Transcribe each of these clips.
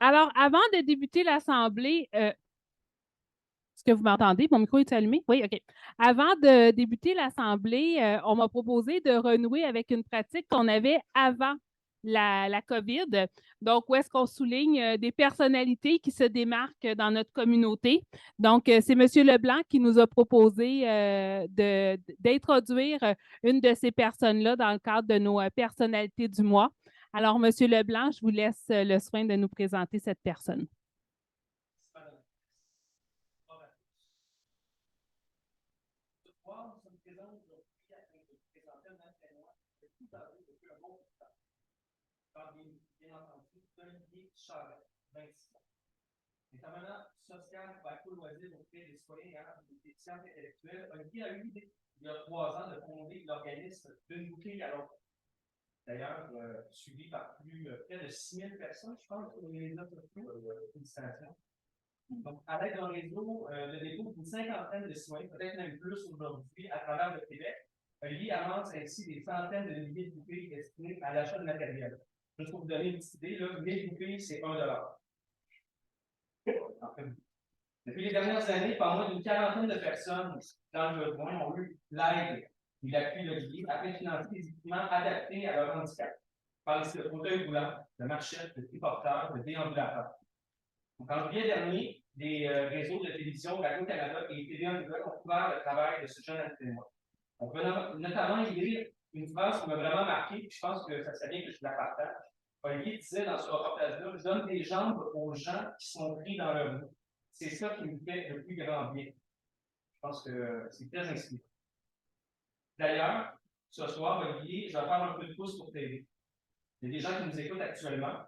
Alors, avant de débuter l'Assemblée, est-ce que vous m'entendez? Mon micro est allumé? Oui, OK. Avant de débuter l'Assemblée, on m'a proposé de renouer avec une pratique qu'on avait avant la COVID. Donc, où est-ce qu'on souligne des personnalités qui se démarquent dans notre communauté. Donc, c'est M. Leblanc qui nous a proposé d'introduire une de ces personnes-là dans le cadre de nos personnalités du mois. Alors, M. Leblanc, je vous laisse le soin de nous présenter cette personne. Nous sommes présents aujourd'hui afin de vous présenter un entraînement de tout âgé depuis un bon bout de temps. Par bien entendu, Olivier Charret, 26 ans. Intervenant social pour Accro Loisirs auprès des citoyens et des déficients intellectuels, Olivier a eu l'idée, il y a 3 ans, de fonder l'organisme D'une bouteille à l'autre. D'ailleurs, suivi par près de 6 000 personnes, je pense, pour les autres félicitations. Donc, avec un réseau de dépôt d'une cinquantaine de citoyens, peut-être même plus aujourd'hui, à travers le Québec, Olivier avance ainsi des centaines de milliers de bouteilles destinées à l'achat de matériel. Juste pour vous donner une petite idée, 1000 bouteilles, c'est $1. Depuis les dernières années, pas moins d'une quarantaine de personnes dans le besoin ont eu l'aide et l'appui d'Olivier afin de financer des équipements adaptés à leur handicap. Par ici de fauteuils roulants, de marchettes, de triporteurs, de déambulateurs. Donc, en juillet dernier, les réseaux de télévision Radio-Canada et TVA Nouvelle ont couvert le travail de ce jeune entraîneur. On peut notamment y lire une phrase qui m'a vraiment marqué, puis je pense que ça serait bien que je la partage. Olivier disait dans ce reportage-là: je donne des jambes aux gens qui sont pris dans leur vie. C'est ça qui nous fait le plus grand bien. Je pense que c'est très inspirant. D'ailleurs, ce soir, Olivier, je vais faire un peu de pouce pour t'aider. Il y a des gens qui nous écoutent actuellement.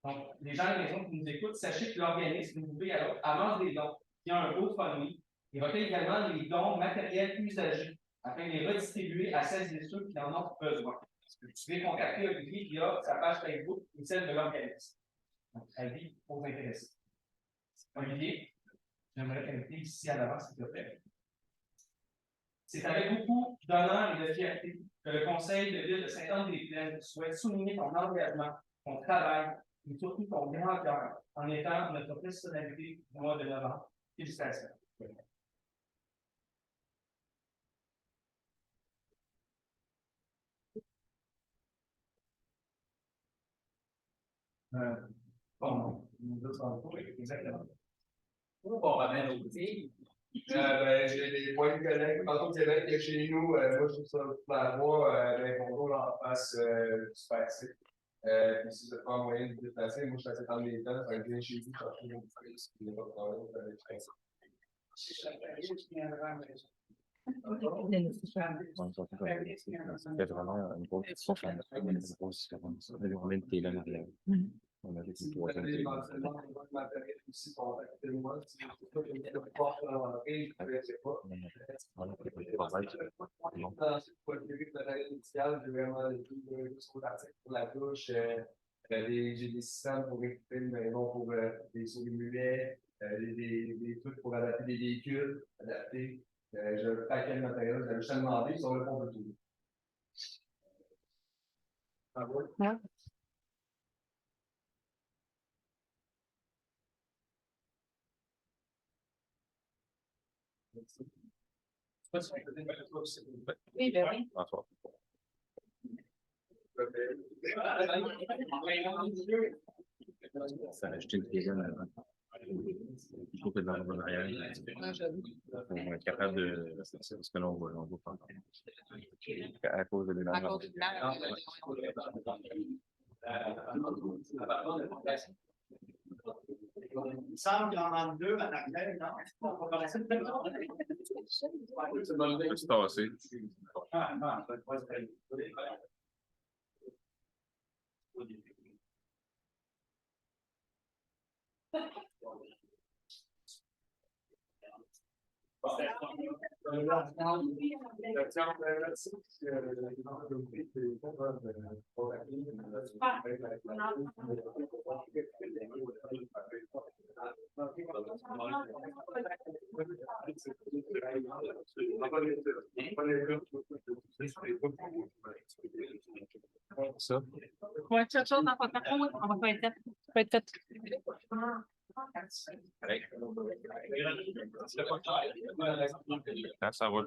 Donc, les gens à la maison qui nous écoutent, sachez que l'organisme D'une bouteille à l'autre avance des dons. Il y a un GoFundMe. Il recueille également les dons matériels usagés afin de les redistribuer à celles et ceux qui en ont besoin. Vous pouvez contacter Olivier via sa page Facebook ou celle de l'organisme. Donc, avis aux intéressés. Olivier, j'aimerais t'inviter ici à l'avant, s'il te plaît. C'est avec beaucoup d'honneur et de fierté que le Conseil de ville de Sainte-Anne-des-Plaines souhaite souligner ton engagement, ton travail et surtout ton grand cœur en étant notre personnalité du mois de novembre. Félicitations. Bon, exactement. Bon, ben, aussi. J'ai des points de collègues. Tantôt, c'est vrai que chez nous, moi, je trouve ça la voie d'un concours en face du passé. Puis si je pas moyen de vous déplacer, moi, je suis assez dans les temps, ça vient chez vous, chercher mon fils, il n'y a pas de problème, ça va être très simple. C'était vraiment une grosse différence. On avait dit Si vous avez éventuellement besoin de matériel aussi, contactez-moi. Si vous ne pouvez pas rentrer, je ne sais pas. Dans cette produit de matériel médical, j'ai vraiment juste l'article pour la douche. J'ai des systèmes pour récupérer une maison pour des souris mulets, des trucs pour adapter des véhicules, adapter. J'ai un paquet de matériel, j'avais juste à demander, ils ont répondu tout. Ah oui? Oui, ben oui. Ça a acheté une pigeonne avant. Il faut que dans le arrière, on va être capable de. Parce que là, on va pas. À cause de l'énergie. Il semble qu'il en manque 2 à la clé, non? On va commencer de C'est passé. Ça. Ouais, quelque chose dans votre parcours, on va pas être fait. Quand ça va.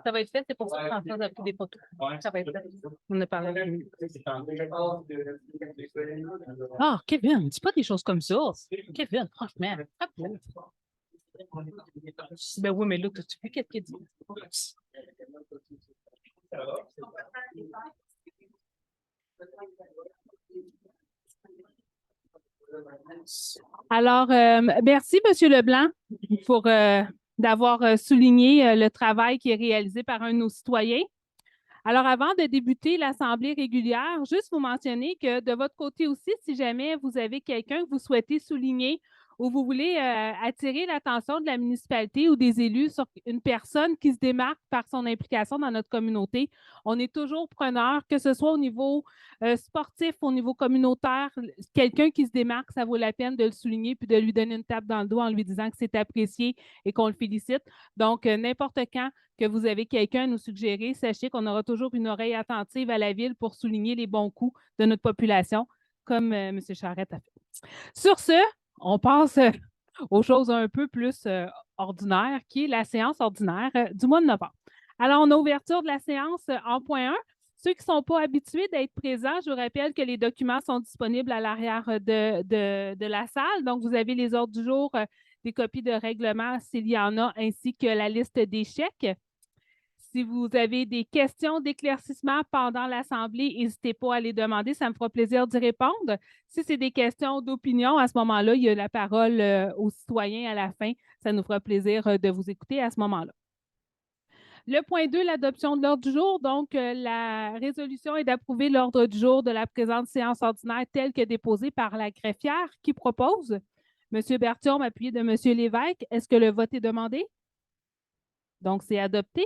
Ça va être fait, c'est pour ça que Françoise a pris des photos. Ça va être fait. On a parlé. Ah, Kevin, dis pas des choses comme ça. Kevin, franchement. Ben oui, mais là, tu sais qu'est-ce qu'il dit? Alors, merci, M. Leblanc, pour d'avoir souligné le travail qui est réalisé par un de nos citoyens. Alors, avant de débuter l'Assemblée régulière, juste vous mentionner que de votre côté aussi, si jamais vous avez quelqu'un que vous souhaitez souligner ou vous voulez attirer l'attention de la municipalité ou des élus sur une personne qui se démarque par son implication dans notre communauté, on est toujours preneur, que ce soit au niveau sportif, au niveau communautaire, quelqu'un qui se démarque, ça vaut la peine de le souligner puis de lui donner une tape dans le dos en lui disant que c'est apprécié et qu'on le félicite. Donc, n'importe quand que vous avez quelqu'un à nous suggérer, sachez qu'on aura toujours une oreille attentive à la ville pour souligner les bons coups de notre population, comme M. Charette a fait. Sur ce, on passe aux choses un peu plus ordinaires, qui est la séance ordinaire du mois de novembre. Alors, on a ouverture de la séance en point 1. Ceux qui ne sont pas habitués d'être présents, je vous rappelle que les documents sont disponibles à l'arrière de la salle. Donc, vous avez les ordres du jour, des copies de règlement s'il y en a, ainsi que la liste des chèques. Si vous avez des questions d'éclaircissement pendant l'Assemblée, n'hésitez pas à les demander. Ça me fera plaisir d'y répondre. Si c'est des questions d'opinion, à ce moment-là, il y a la parole aux citoyens à la fin. Ça nous fera plaisir de vous écouter à ce moment-là. Le point 2, l'adoption de l'ordre du jour. Donc, la résolution est d'approuver l'ordre du jour de la présente séance ordinaire telle que déposée par la greffière. Qui propose? M. Berthiaume, appuyé de M. Lévesque. Est-ce que le vote est demandé? Donc, c'est adopté.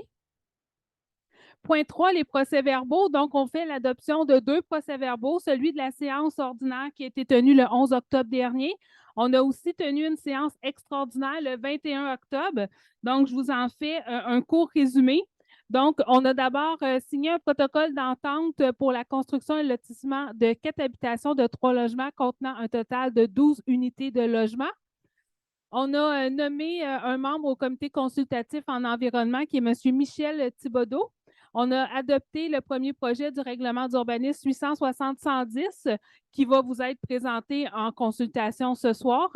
Point 3, les procès-verbaux. Donc, on fait l'adoption de 2 procès-verbaux, celui de la séance ordinaire qui a été tenue le 11 octobre dernier. On a aussi tenu une séance extraordinaire le 21 octobre. Donc, je vous en fais un court résumé. Donc, on a d'abord signé un protocole d'entente pour la construction et le lotissement de 4 habitations de 3 logements contenant un total de 12 unités de logement. On a nommé un membre au comité consultatif en environnement qui est M. Michel Thibodeau. On a adopté le premier projet du règlement d'urbanisme 860-110 qui va vous être présenté en consultation ce soir.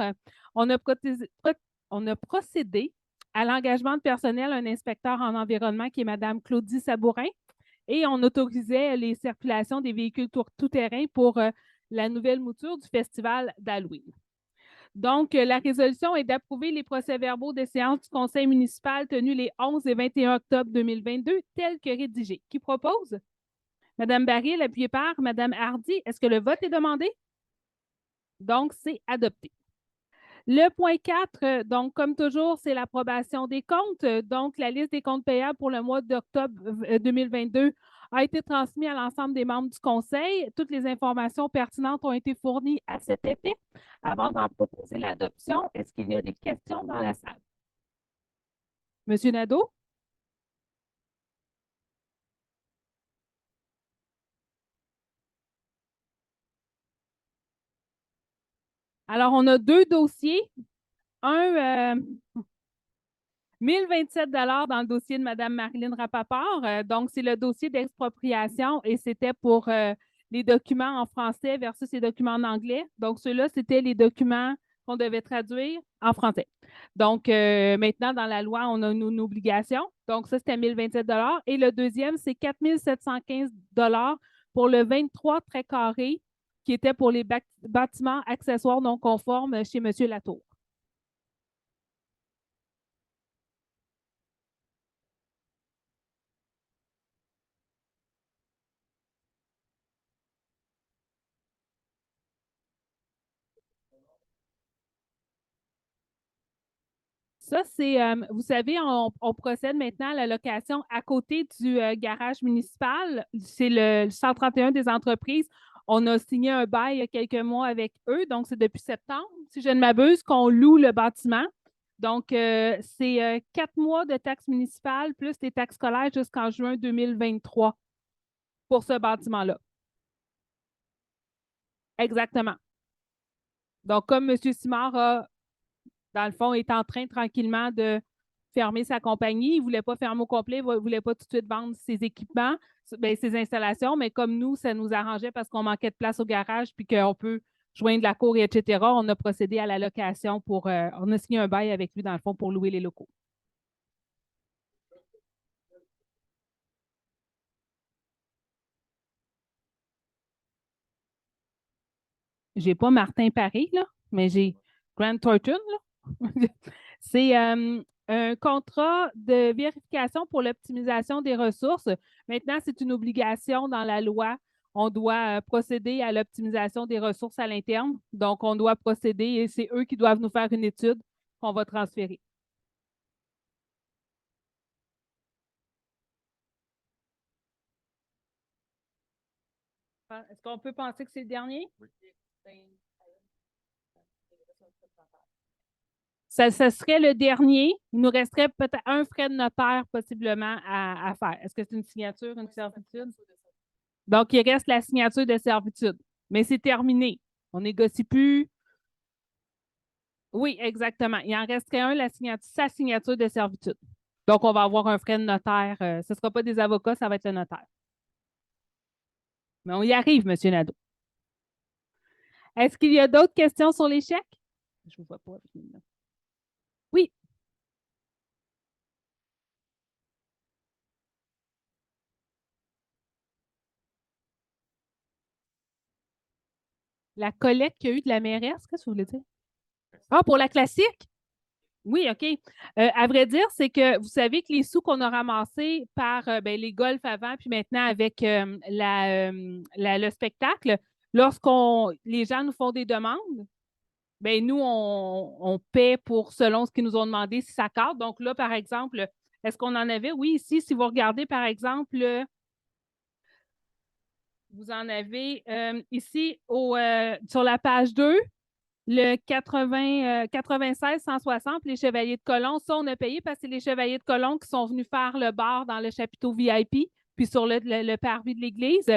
On a procédé à l'engagement de personnel, un inspecteur en environnement qui est Mme Claudie Sabourin, et on autorisait les circulations des véhicules tout-terrain pour la nouvelle mouture du festival d'Halloween. Donc, la résolution est d'approuver les procès-verbaux des séances du conseil municipal tenues les 11 et 21 octobre 2022, tels que rédigés. Qui propose? Mme Baril, appuyée par Mme Hardy. Est-ce que le vote est demandé? Donc, c'est adopté. Le point 4, donc, comme toujours, c'est l'approbation des comptes. Donc, la liste des comptes payables pour le mois d'octobre 2022 a été transmise à l'ensemble des membres du conseil. Toutes les informations pertinentes ont été fournies à cet effet. Avant d'en proposer l'adoption, est-ce qu'il y a des questions dans la salle? Monsieur Nadeau? Alors, on a 2 dossiers. Un, 1027 $ dans le dossier de Mme Marilyn Rapaport. Donc, c'est le dossier d'expropriation et c'était pour les documents en français versus les documents en anglais. Donc, ceux-là, c'était les documents qu'on devait traduire en français. Donc, maintenant, dans la loi, on a une obligation. Donc, ça, c'était 1027 $. Et le deuxième, c'est 4715 $ pour le 23 très carré qui était pour les bâtiments accessoires non conformes chez M. Latour. Ça, c'est, vous savez, on procède maintenant à la location à côté du garage municipal. C'est le 131 des entreprises. On a signé un bail il y a quelques mois avec eux, donc c'est depuis septembre, si je ne m'abuse, qu'on loue le bâtiment. Donc, c'est 4 mois de taxes municipales plus des taxes scolaires jusqu'en juin 2023 pour ce bâtiment-là. Exactement. Donc, comme M. Simard dans le fond, est en train tranquillement de fermer sa compagnie, il ne voulait pas fermer au complet, il ne voulait pas tout de suite vendre ses équipements, bien, ses installations, mais comme nous, ça nous arrangeait parce qu'on manquait de place au garage puis qu'on peut joindre la cour, etc., on a procédé à la location on a signé un bail avec lui, dans le fond, pour louer les locaux. J'ai pas Martin Paris, là, mais j'ai Grant Thornton, là. C'est un contrat de vérification pour l'optimisation des ressources. Maintenant, c'est une obligation dans la loi. On doit procéder à l'optimisation des ressources à l'interne. Donc, on doit procéder et c'est eux qui doivent nous faire une étude qu'on va transférer. Est-ce qu'on peut penser que c'est le dernier? Oui. Ça serait le dernier. Il nous resterait peut-être un frais de notaire possiblement à faire. Est-ce que c'est une signature, une servitude? Donc, il reste la signature de servitude. Mais c'est terminé. On négocie plus. Oui, exactement. Il en resterait un, sa signature de servitude. Donc, on va avoir un frais de notaire. Ce ne sera pas des avocats, ça va être le notaire. Mais on y arrive, M. Nadeau. Est-ce qu'il y a d'autres questions sur les chèques? Je ne vous vois pas. Oui. La collecte qu'il y a eu de la mairesse, qu'est-ce que vous voulez dire? Ah, pour la classique? Oui, OK. À vrai dire, c'est que vous savez que les sous qu'on a ramassés par les golfs avant, puis maintenant avec le spectacle, les gens nous font des demandes, ben nous, on paie pour selon ce qu'ils nous ont demandé si ça cadre. Donc là, par exemple, est-ce qu'on en avait? Oui, ici, si vous regardez, par exemple, vous en avez ici sur la page 2, le 96 160, les Chevaliers de Colomb, ça, on a payé parce que c'est les Chevaliers de Colomb qui sont venus faire le bar dans le chapiteau VIP, puis sur le parvis de l'église.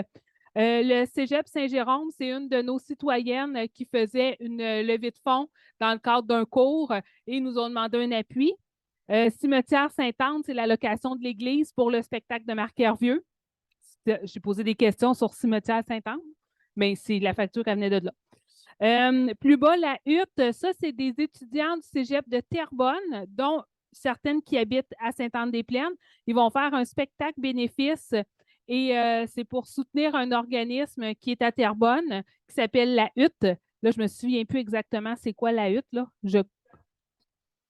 Le Cégep Saint-Jérôme, c'est une de nos citoyennes qui faisait une levée de fonds dans le cadre d'un cours et ils nous ont demandé un appui. Cimetière Sainte-Anne, c'est la location de l'église pour le spectacle de Marc Hervieux. J'ai posé des questions sur Cimetière Sainte-Anne, mais la facture, elle venait de là. Plus bas, la hutte, ça, c'est des étudiants du Cégep de Terrebonne, dont certaines qui habitent à Sainte-Anne-des-Plaines. Ils vont faire un spectacle bénéfice et c'est pour soutenir un organisme qui est à Terrebonne, qui s'appelle la Hutte. Là, je ne me souviens plus exactement c'est quoi la Hutte, là.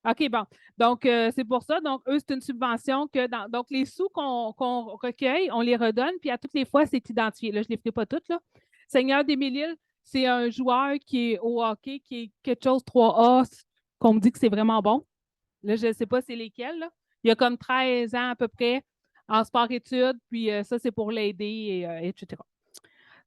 OK, bon. Donc, c'est pour ça. Donc, eux, c'est une subvention donc, les sous qu'on recueille, on les redonne, puis à toutes les fois, c'est identifié. Là, je ne les ferai pas toutes, là. Seigneur des Mille-Îles, c'est un joueur qui est au hockey, qui est quelque chose 3A, qu'on me dit que c'est vraiment bon. Là, je ne sais pas c'est lesquels, là. Il y a comme 13 ans à peu près en sport-études, puis ça, c'est pour l'aider, etc.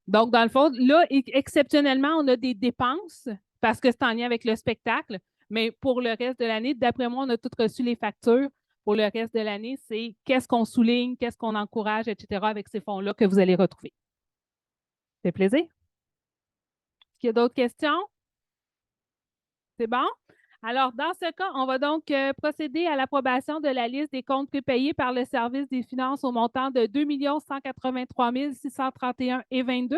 Donc, dans le fond, là, exceptionnellement, on a des dépenses parce que c'est en lien avec le spectacle. Mais pour le reste de l'année, d'après moi, on a toutes reçu les factures. Pour le reste de l'année, c'est qu'est-ce qu'on souligne, qu'est-ce qu'on encourage, etc. avec ces fonds-là que vous allez retrouver. Ça fait plaisir? Est-ce qu'il y a d'autres questions? C'est bon? Alors, dans ce cas, on va donc procéder à l'approbation de la liste des comptes prépayés par le service des finances au montant de 2 183 631,22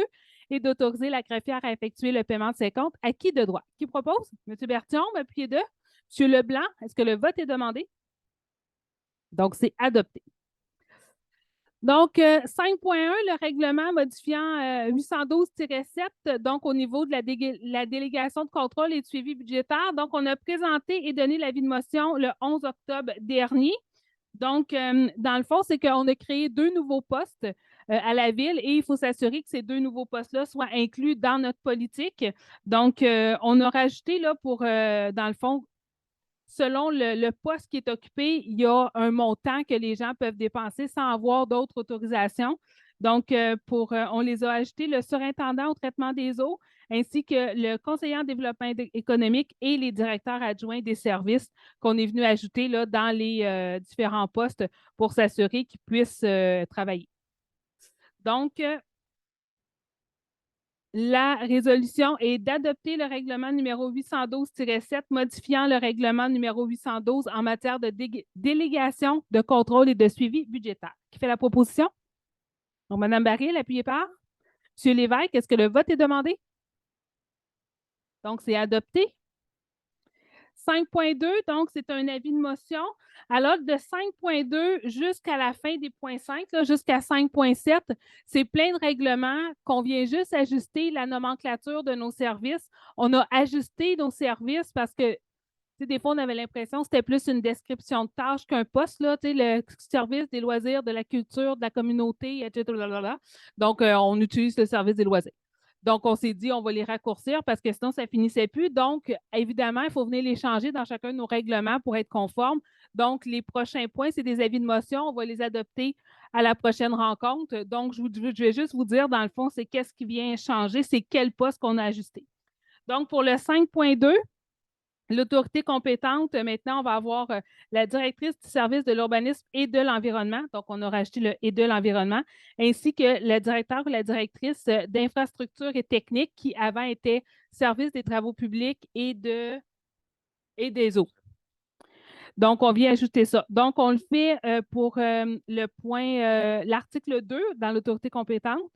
et d'autoriser la greffière à effectuer le paiement de ces comptes. À qui de droit? Qui propose? M. Bertillon, appuyez de. M. Leblanc, est-ce que le vote est demandé? Donc, c'est adopté. Donc, 5.1, le règlement modifiant 812-7, donc au niveau de la délégation de contrôle et de suivi budgétaire. Donc, on a présenté et donné l'avis de motion le 11 octobre dernier. Donc, dans le fond, c'est qu'on a créé 2 nouveaux postes à la ville et il faut s'assurer que ces 2 nouveaux postes-là soient inclus dans notre politique. Donc, on a rajouté là dans le fond, selon le poste qui est occupé, il y a un montant que les gens peuvent dépenser sans avoir d'autres autorisations. Donc, on les a ajoutés le surintendant au traitement des eaux, ainsi que le conseiller en développement économique et les directeurs adjoints des services qu'on est venu ajouter là, dans les différents postes pour s'assurer qu'ils puissent travailler. Donc, La résolution est d'adopter le règlement numéro 812-7 modifiant le règlement numéro 812 en matière de délégation, de contrôle et de suivi budgétaire. Qui fait la proposition? Donc, Mme Baril, appuyez par. M. Lévesque, est-ce que le vote est demandé? Donc, c'est adopté. 5.2, donc c'est un avis de motion. Alors, de 5.2 jusqu'à la fin des points 5, jusqu'à 5.7, c'est plein de règlements qu'on vient juste ajuster la nomenclature de nos services. On a ajusté nos services parce que des fois, on avait l'impression que c'était plus une description de tâche qu'un poste, là, le service des loisirs, de la culture, de la communauté, etc. Donc, on utilise le service des loisirs. Donc, on s'est dit, on va les raccourcir parce que sinon, ça ne finissait plus. Donc, évidemment, il faut venir les changer dans chacun de nos règlements pour être conforme. Donc, les prochains points, c'est des avis de motion. On va les adopter à la prochaine rencontre. Donc, je vais juste vous dire, dans le fond, c'est qu'est-ce qui vient changer, c'est quel poste qu'on a ajusté. Donc, pour le 5.2, l'autorité compétente, maintenant, on va avoir la directrice du service de l'urbanisme et de l'environnement. Donc, on a rajouté le « et de l'environnement », ainsi que le directeur ou la directrice d'infrastructure et technique qui avant était service des travaux publics et des eaux. Donc, on vient ajouter ça. Donc, on le fait pour le point, l'article 2 dans l'autorité compétente.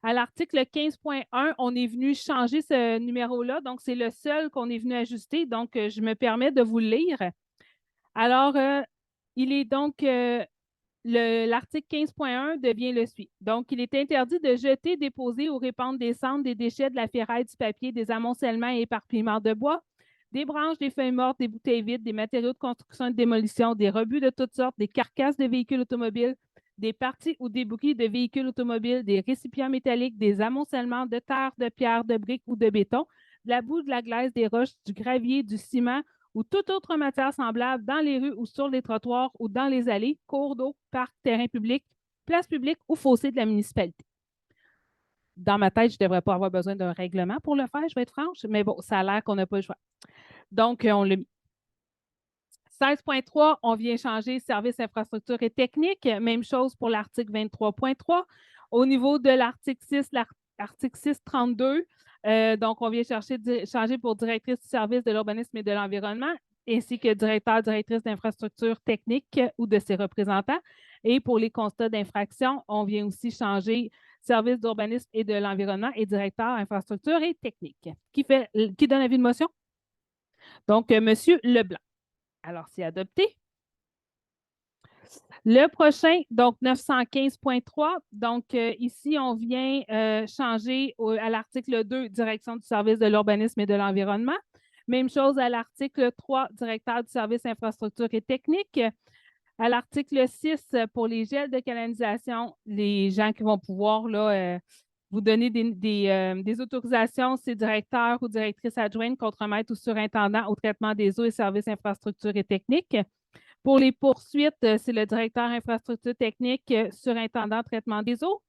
À l'article 15.1, on est venu changer ce numéro-là. Donc, c'est le seul qu'on est venu ajuster. Donc, je me permets de vous le lire. Alors, il est donc l'article 15.1 devient le suivant. Donc, il est interdit de jeter, déposer ou répandre des cendres, des déchets, de la ferraille, du papier, des amoncellements et éparpillements de bois, des branches, des feuilles mortes, des bouteilles vides, des matériaux de construction et de démolition, des rebuts de toutes sortes, des carcasses de véhicules automobiles, des parties ou des bouquets de véhicules automobiles, des récipients métalliques, des amoncellements de terre, de pierre, de briques ou de béton, de la boue, de la glaise, des roches, du gravier, du ciment ou toute autre matière semblable dans les rues ou sur les trottoirs ou dans les allées, cours d'eau, parcs, terrains publics, places publiques ou fossés de la municipalité. Dans ma tête, je ne devrais pas avoir besoin d'un règlement pour le faire, je vais être franche, mais bon, ça a l'air qu'on n'a pas le choix. Donc, on l'a mis. 16.3, on vient changer services, infrastructures et techniques. Même chose pour l'article 23.3. Au niveau de l'article 6, l'article 6.32, donc on vient changer pour directrice du service de l'urbanisme et de l'environnement, ainsi que directeur, directrice d'infrastructures techniques ou de ses représentants. Et pour les constats d'infraction, on vient aussi changer service d'urbanisme et de l'environnement et directeur infrastructures et techniques. Qui donne l'avis de motion? Donc, M. Leblanc. Alors, c'est adopté. Le prochain, donc 915.3, donc ici, on vient changer à l'article 2, direction du service de l'urbanisme et de l'environnement. Même chose à l'article 3, directeur du service infrastructure et technique. À l'article 6, pour les gels de canalisation, les gens qui vont pouvoir là, vous donner des autorisations, c'est directeur ou directrice adjointe, contremaître ou surintendant au traitement des eaux et services infrastructures et techniques. Pour les poursuites, c'est le directeur infrastructure technique, surintendant traitement des eaux.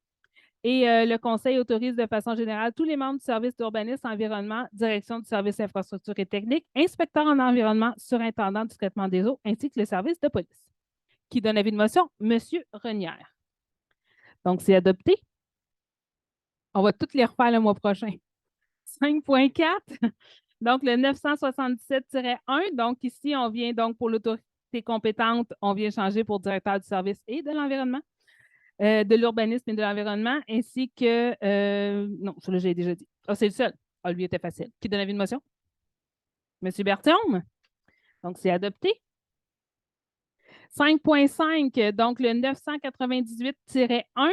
Et le conseil autorise de façon générale tous les membres du service d'urbanisme, environnement, direction du service infrastructure et technique, inspecteur en environnement, surintendant du traitement des eaux, ainsi que le service de police. Qui donne avis de motion? M. Renière. Donc, c'est adopté. On va toutes les refaire le mois prochain. 5.4. Donc, le 977-1. Donc, ici, on vient donc pour l'autorité compétente, on vient changer pour directeur du service et de l'environnement, de l'urbanisme et de l'environnement, ainsi que... non, ça, j'ai déjà dit. Ah, c'est le seul. Ah, lui était facile. Qui donne avis de motion? M. Berthiaume. Donc, c'est adopté. 5.5, donc le 998-1.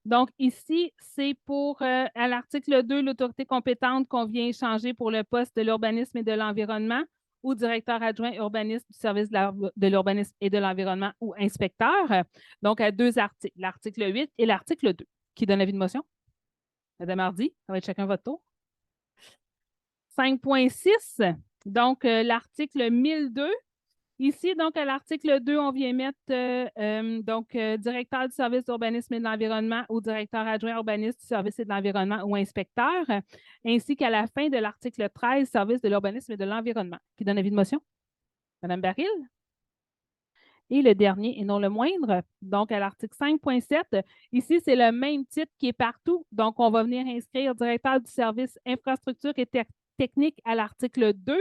Donc, ici, c'est pour, à l'article 2, l'autorité compétente qu'on vient changer pour le poste de l'urbanisme et de l'environnement ou directeur adjoint urbanisme du service de l'urbanisme et de l'environnement ou inspecteur. Donc, à deux articles, l'article 8 et l'article 2. Qui donne avis de motion? Madame Hardy, ça va être chacun votre tour. 5.6, donc l'article 1002. Ici, donc, à l'article 2, on vient mettre directeur du service d'urbanisme et de l'environnement ou directeur adjoint urbaniste du service et de l'environnement ou inspecteur, ainsi qu'à la fin de l'article 13, service de l'urbanisme et de l'environnement. Qui donne avis de motion? Madame Baril? Et le dernier, et non le moindre, donc à l'article 5.7, ici, c'est le même titre qui est partout. Donc, on va venir inscrire directeur du service infrastructure et technique à l'article 2,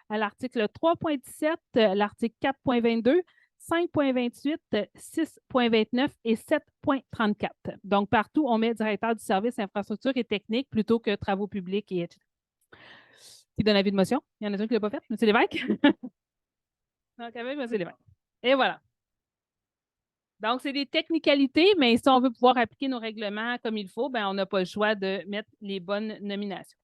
à l'article 3.17, l'article 4.22, 5.28, 6.29 et 7.34. Donc, partout, on met directeur du service infrastructure et technique plutôt que travaux publics et etc. Qui donne avis de motion? Il y en a un qui ne l'a pas fait? M. Lévesque? Donc, avec M. Lévesque. Et voilà. Donc, c'est des technicalités, mais si on veut pouvoir appliquer nos règlements comme il faut, ben, on n'a pas le choix de mettre les bonnes nominations.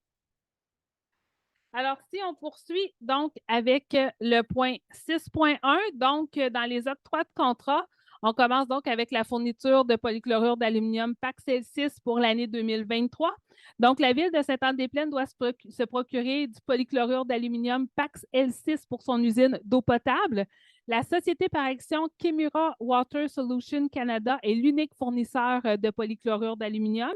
Alors, si on poursuit donc avec le point 6.1, donc dans les octrois de contrat, on commence donc avec la fourniture de polychlorure d'aluminium PAX L6 pour l'année 2023. Donc, la ville de Sainte-Anne-des-Plaines doit se procurer du polychlorure d'aluminium PAX L6 pour son usine d'eau potable. La société par action Chemura Water Solutions Canada est l'unique fournisseur de polychlorure d'aluminium.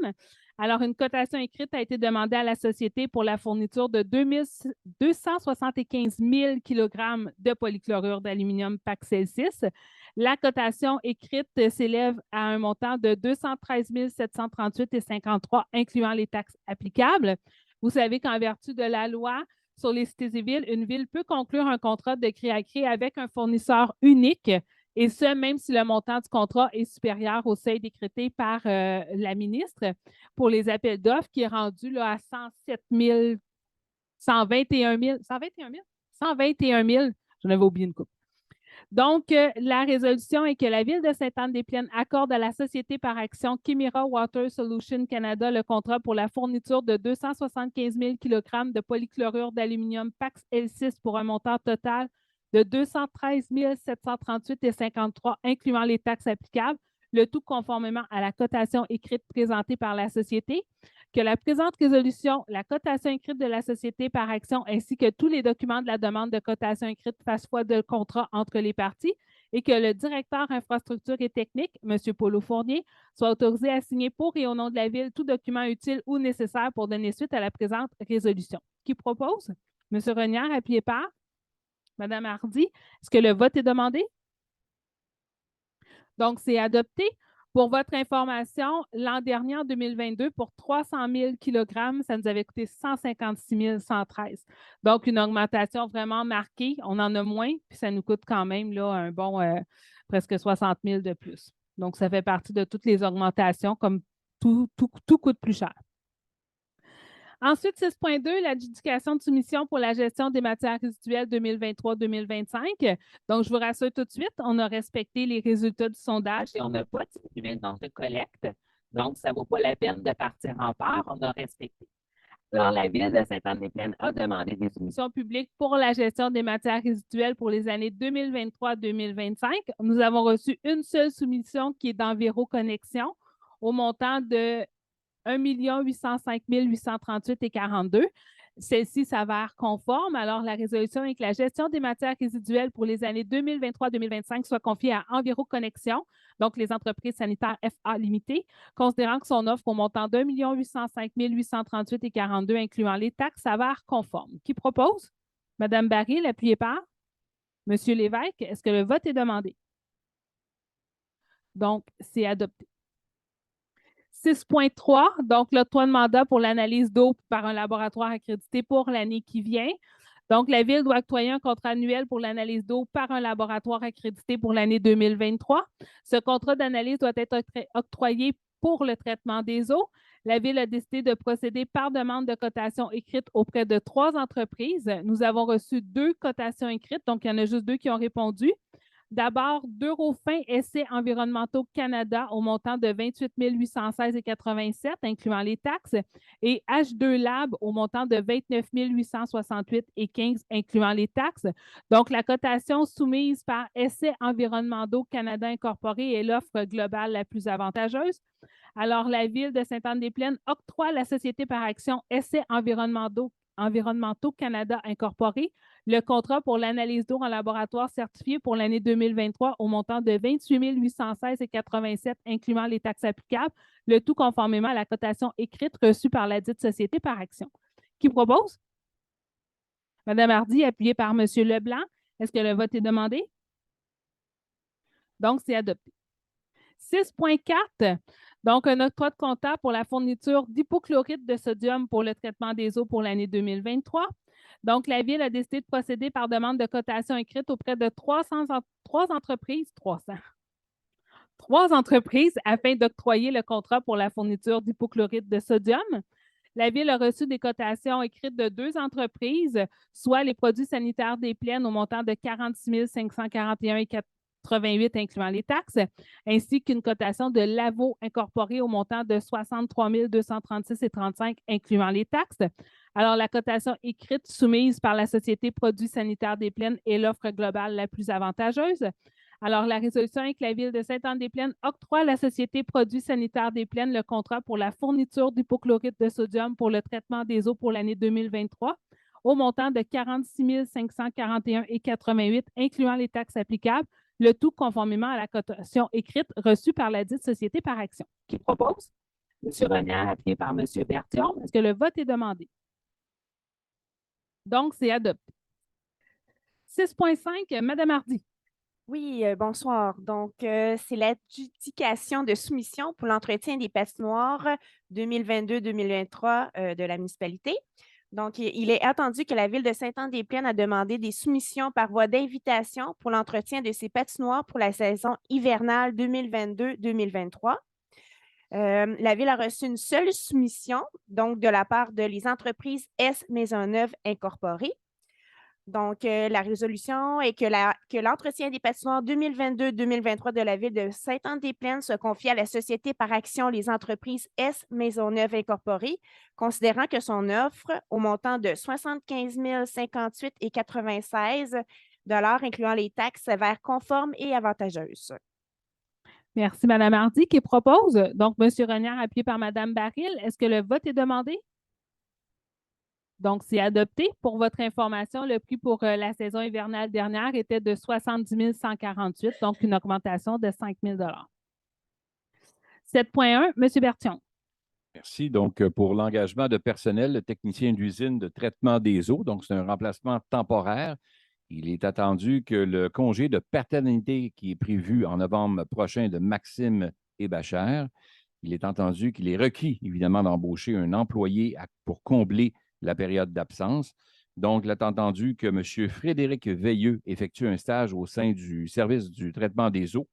Alors, une cotation écrite a été demandée à la société pour la fourniture de 275 000 kg de polychlorure d'aluminium PAX L6. La cotation écrite s'élève à un montant de 213 738,53 incluant les taxes applicables. Vous savez qu'en vertu de la loi sur les cités et villes, une ville peut conclure un contrat de gré à gré avec un fournisseur unique, et ce, même si le montant du contrat est supérieur au seuil décrété par la ministre pour les appels d'offres, qui est rendu là, à 107 000, 121 000, 121 000? 121 000, j'en avais oublié une coupe. Donc, la résolution est que la Ville de Sainte-Anne-des-Plaines accorde à la société par action Chemura Water Solutions Canada le contrat pour la fourniture de 275 000 kg de polychlorure d'aluminium PAX L6 pour un montant total de 213 738,53 incluant les taxes applicables, le tout conformément à la cotation écrite présentée par la société, que la présente résolution, la cotation écrite de la société par action ainsi que tous les documents de la demande de cotation écrite fassent foi de contrat entre les parties et que le directeur infrastructure et technique, M. Paulo Fournier, soit autorisé à signer pour et au nom de la Ville tout document utile ou nécessaire pour donner suite à la présente résolution. Qui propose? M. Renière, appuyé par Mme Hardy. Est-ce que le vote est demandé? Donc, c'est adopté. Pour votre information, l'an dernier, en 2022, pour 300 000 kg, ça nous avait coûté 156 113. Donc, une augmentation vraiment marquée. On en a moins, puis ça nous coûte quand même là, un bon presque 60 000 de plus. Donc, ça fait partie de toutes les augmentations, comme tout coûte plus cher. Ensuite, 6.2, l'adjudication de soumission pour la gestion des matières résiduelles 2023-2025. Donc, je vous rassure tout de suite, on a respecté les résultats du sondage et on n'a pas de dans de collecte. Donc, ça ne vaut pas la peine de partir en part, on a respecté. Alors, la Ville de Sainte-Anne-des-Plaines a demandé des soumissions publiques pour la gestion des matières résiduelles pour les années 2023-2025. Nous avons reçu une seule soumission qui est d'Enviro Connexion au montant de 1 805 838,42. Celle-ci s'avère conforme. Alors, la résolution est que la gestion des matières résiduelles pour les années 2023-2025 soit confiée à Enviro Connexion, donc les entreprises sanitaires FA limitées, considérant que son offre au montant d'1 805 838,42, incluant les taxes, s'avère conforme. Qui propose? Mme Baril, appuyée par M. Lévesque. Est-ce que le vote est demandé? Donc, c'est adopté. 6.3, donc l'octroi de mandat pour l'analyse d'eau par un laboratoire accrédité pour l'année qui vient. Donc, la Ville doit octroyer un contrat annuel pour l'analyse d'eau par un laboratoire accrédité pour l'année 2023. Ce contrat d'analyse doit être octroyé pour le traitement des eaux. La Ville a décidé de procéder par demande de cotation écrite auprès de 3 entreprises. Nous avons reçu 2 cotations écrites, donc il y en a juste 2 qui ont répondu. D'abord, d'Eurofin Essais environnementaux Canada au montant de 28 816,87, incluant les taxes, et H2 Lab au montant de 29 868,15, incluant les taxes. Donc, la cotation soumise par Essais environnementaux Canada Incorporé est l'offre globale la plus avantageuse. Alors, la Ville de Sainte-Anne-des-Plaines octroie à la société par action Essais environnementaux Canada Incorporé le contrat pour l'analyse d'eau en laboratoire certifié pour l'année 2023 au montant de 28 816,87, incluant les taxes applicables, le tout conformément à la cotation écrite reçue par la dite société par action. Qui propose? Mme Hardy, appuyée par M. Leblanc. Est-ce que le vote est demandé? Donc, c'est adopté. 6.4, donc un octroi de comptable pour la fourniture d'hypochlorite de sodium pour le traitement des eaux pour l'année 2023. Donc, la Ville a décidé de procéder par demande de cotation écrite auprès de 3 entreprises afin d'octroyer le contrat pour la fourniture d'hypochlorite de sodium. La Ville a reçu des cotations écrites de 2 entreprises, soit les produits sanitaires des plaines au montant de 46 541,88 incluant les taxes, ainsi qu'une cotation de Lavo incorporée au montant de 63 236,35 incluant les taxes. Alors, la cotation écrite soumise par la Société Produits sanitaires des plaines est l'offre globale la plus avantageuse. Alors, la résolution est que la Ville de Sainte-Anne-des-Plaines octroie à la Société Produits sanitaires des plaines le contrat pour la fourniture d'hypochlorite de sodium pour le traitement des eaux pour l'année 2023 au montant de 46 541,88 incluant les taxes applicables, le tout conformément à la cotation écrite reçue par la dite société par action. Qui propose? M. Renière, appuyé par M. Berthiaume. Est-ce que le vote est demandé? Donc, c'est adopté. 6.5, Mme Hardy. Oui, bonsoir. Donc, c'est l'adjudication de soumission pour l'entretien des patinoires 2022-2023 de la municipalité. Donc, il est attendu que la Ville de Sainte-Anne-des-Plaines a demandé des soumissions par voie d'invitation pour l'entretien de ces patinoires pour la saison hivernale 2022-2023. La Ville a reçu une seule soumission, donc de la part de les entreprises S Maisonneuve Incorporée. Donc, la résolution est que l'entretien des patinoires 2022-2023 de la Ville de Sainte-Anne-des-Plaines se confie à la Société par action les entreprises S Maisonneuve Incorporée, considérant que son offre, au montant de 75 058,96 incluant les taxes, s'avère conforme et avantageuse. Merci, Mme Hardy, qui propose. Donc, M. Renière, appuyé par Mme Baril. Est-ce que le vote est demandé? Donc, c'est adopté. Pour votre information, le prix pour la saison hivernale dernière était de 70 148, donc une augmentation de 5 000 7.1, M. Berthiaume. Merci. Donc, pour l'engagement de personnel, le technicien d'usine de traitement des eaux, donc c'est un remplacement temporaire. Il est attendu que le congé de paternité qui est prévu en novembre prochain de Maxime Hébachère, il est entendu qu'il est requis, évidemment, d'embaucher un employé pour combler la période d'absence. Donc, il est entendu que M. Frédéric Veilleux effectue un stage au sein du service du traitement des eaux.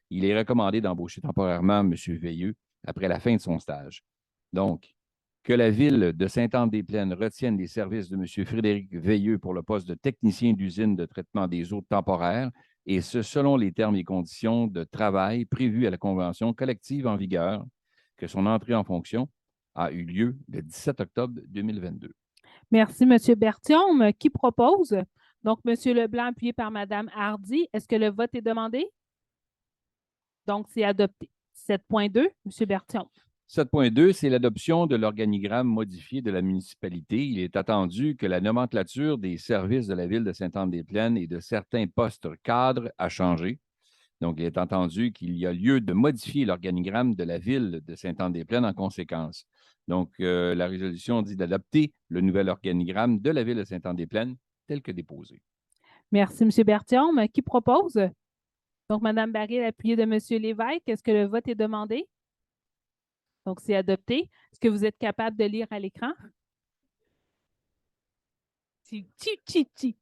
Il est recommandé d'embaucher temporairement M. Veilleux après la fin de son stage. Donc, que la Ville de Sainte-Anne-des-Plaines retienne les services de M. Frédéric Veilleux pour le poste de technicien d'usine de traitement des eaux temporaire, et ce, selon les termes et conditions de travail prévus à la convention collective en vigueur, que son entrée en fonction a eu lieu le 17 octobre 2022. Merci, M. Berthiaume. Qui propose? Donc, M. Leblanc, appuyé par Mme Hardy. Est-ce que le vote est demandé? Donc, c'est adopté. 7.2, M. Berthiaume. 7.2, c'est l'adoption de l'organigramme modifié de la municipalité. Il est attendu que la nomenclature des services de la Ville de Sainte-Anne-des-Plaines et de certains postes cadres a changé. Donc, il est entendu qu'il y a lieu de modifier l'organigramme de la Ville de Sainte-Anne-des-Plaines en conséquence. Donc, la résolution dit d'adopter le nouvel organigramme de la Ville de Sainte-Anne-des-Plaines tel que déposé. Merci, M. Berthiaume. Qui propose? Donc, Mme Baril, appuyée de M. Lévesque. Est-ce que le vote est demandé? Donc, c'est adopté. Est-ce que vous êtes capable de lire à l'écran? Ti.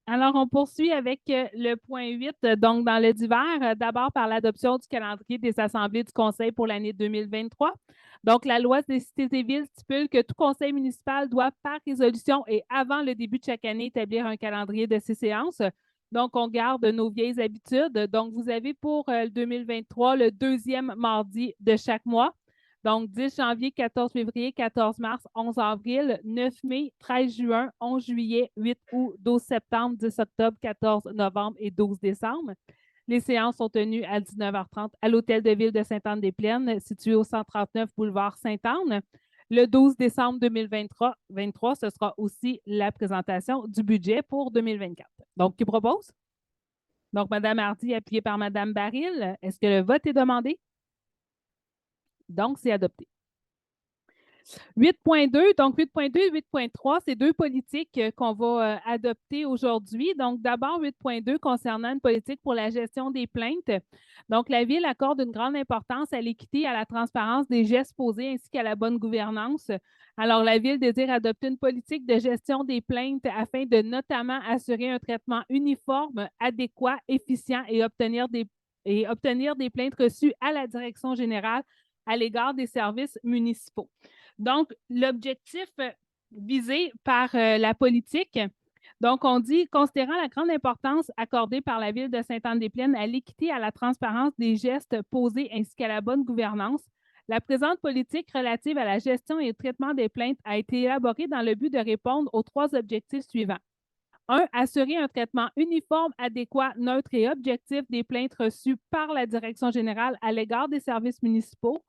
Alors, on poursuit avec le point 8, donc dans le divers, d'abord par l'adoption du calendrier des assemblées du Conseil pour l'année 2023. Donc, la loi des cités et villes stipule que tout conseil municipal doit, par résolution et avant le début de chaque année, établir un calendrier de ses séances. Donc, on garde nos vieilles habitudes. Donc, vous avez pour 2023 le deuxième mardi de chaque mois. Donc, 10 janvier, 14 février, 14 mars, 11 avril, 9 mai, 13 juin, 11 juillet, 8 août, 12 septembre, 10 octobre, 14 novembre et 12 décembre. Les séances sont tenues à 19h30 à l'Hôtel de Ville de Sainte-Anne-des-Plaines, situé au 139 boulevard Sainte-Anne. Le 12 décembre 2023, ce sera aussi la présentation du budget pour 2024. Donc, qui propose? Donc, Mme Hardy, appuyée par Mme Baril. Est-ce que le vote est demandé? Donc, c'est adopté. 8.2, donc 8.2 et 8.3, c'est deux politiques qu'on va adopter aujourd'hui. Donc, d'abord, 8.2 concernant une politique pour la gestion des plaintes. Donc, la Ville accorde une grande importance à l'équité, à la transparence des gestes posés ainsi qu'à la bonne gouvernance. Alors, la Ville désire adopter une politique de gestion des plaintes afin de notamment assurer un traitement uniforme, adéquat, efficient et obtenir des plaintes reçues à la direction générale à l'égard des services municipaux. Donc, l'objectif visé par la politique, donc on dit, considérant la grande importance accordée par la Ville de Sainte-Anne-des-Plaines à l'équité et à la transparence des gestes posés ainsi qu'à la bonne gouvernance, la présente politique relative à la gestion et au traitement des plaintes a été élaborée dans le but de répondre aux trois objectifs suivants. 1. Assurer un traitement uniforme, adéquat, neutre et objectif des plaintes reçues par la Direction générale à l'égard des services municipaux.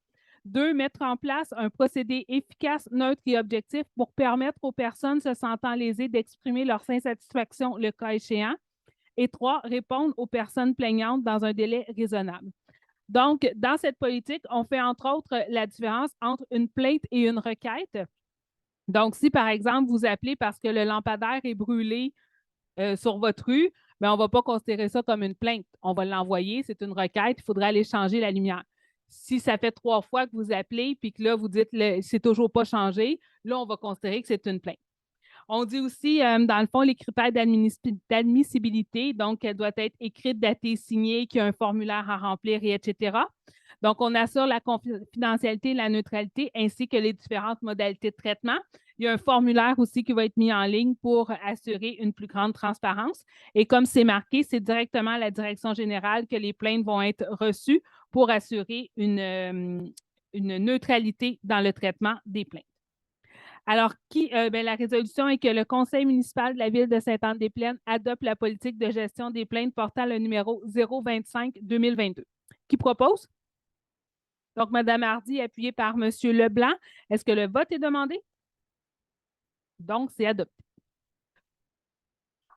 2. Mettre en place un procédé efficace, neutre et objectif pour permettre aux personnes se sentant lésées d'exprimer leur insatisfaction le cas échéant. Et 3. Répondre aux personnes plaignantes dans un délai raisonnable. Donc, dans cette politique, on fait entre autres la différence entre une plainte et une requête. Donc, si par exemple, vous appelez parce que le lampadaire est brûlé sur votre rue, bien, on ne va pas considérer ça comme une plainte. On va l'envoyer, c'est une requête, il faudra aller changer la lumière. Si ça fait 3 fois que vous appelez puis que là, vous dites que c'est toujours pas changé, là, on va considérer que c'est une plainte. On dit aussi, dans le fond, les critères d'admissibilité, donc elle doit être écrite, datée, signée, qu'il y a un formulaire à remplir, et etc. Donc, on assure la confidentialité et la neutralité ainsi que les différentes modalités de traitement. Il y a un formulaire aussi qui va être mis en ligne pour assurer une plus grande transparence. Et comme c'est marqué, c'est directement à la direction générale que les plaintes vont être reçues pour assurer une neutralité dans le traitement des plaintes. Alors, la résolution est que le Conseil municipal de la Ville de Sainte-Anne-des-Plaines adopte la politique de gestion des plaintes portant le numéro 025-2022. Qui propose? Donc, Mme Hardy, appuyée par M. Leblanc. Est-ce que le vote est demandé? Donc, c'est adopté.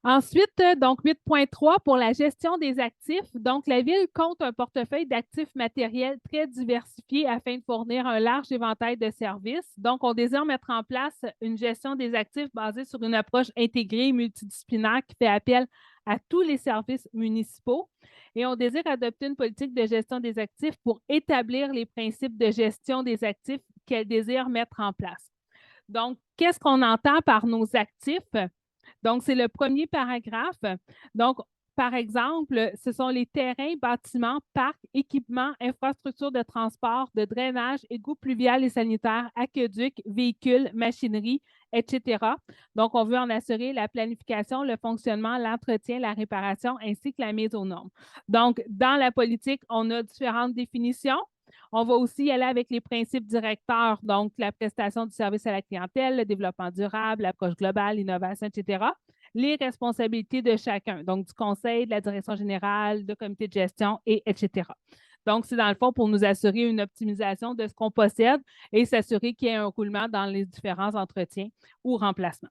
Ensuite, donc 8.3 pour la gestion des actifs. Donc, la Ville compte un portefeuille d'actifs matériels très diversifié afin de fournir un large éventail de services. Donc, on désire mettre en place une gestion des actifs basée sur une approche intégrée et multidisciplinaire qui fait appel à tous les services municipaux. Et on désire adopter une politique de gestion des actifs pour établir les principes de gestion des actifs qu'elle désire mettre en place. Donc, qu'est-ce qu'on entend par nos actifs? Donc, c'est le premier paragraphe. Donc, par exemple, ce sont les terrains, bâtiments, parcs, équipements, infrastructures de transport, de drainage, égouts pluvial et sanitaires, aqueducs, véhicules, machinerie, etc. Donc, on veut en assurer la planification, le fonctionnement, l'entretien, la réparation ainsi que la mise aux normes. Donc, dans la politique, on a différentes définitions. On va aussi y aller avec les principes directeurs, donc la prestation du service à la clientèle, le développement durable, l'approche globale, l'innovation, etc. Les responsabilités de chacun, donc du conseil, de la direction générale, de comité de gestion, etc. Donc, c'est dans le fond pour nous assurer une optimisation de ce qu'on possède et s'assurer qu'il y ait un roulement dans les différents entretiens ou remplacements.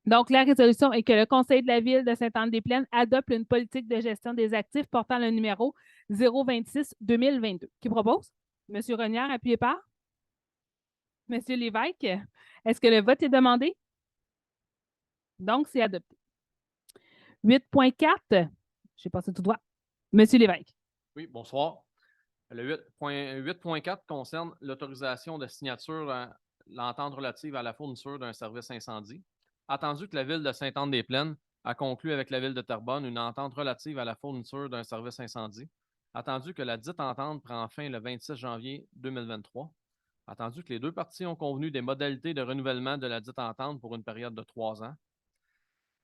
Donc, la résolution est que le Conseil de la Ville de Sainte-Anne-des-Plaines adopte une politique de gestion des actifs portant le numéro 026-2022. Qui propose? M. Renière, appuyé par? M. Lévesque, est-ce que le vote est demandé? Donc, c'est adopté. 8.4, j'ai passé tout droit. M. Lévesque. Oui, bonsoir. Le 8.4 concerne l'autorisation de signature à l'entente relative à la fourniture d'un service incendie. Attendu que la Ville de Sainte-Anne-des-Plaines a conclu avec la Ville de Terrebonne une entente relative à la fourniture d'un service incendie. Attendu que la dite entente prend fin le 26 janvier 2023. Attendu que les deux parties ont convenu des modalités de renouvellement de la dite entente pour une période de 3 ans.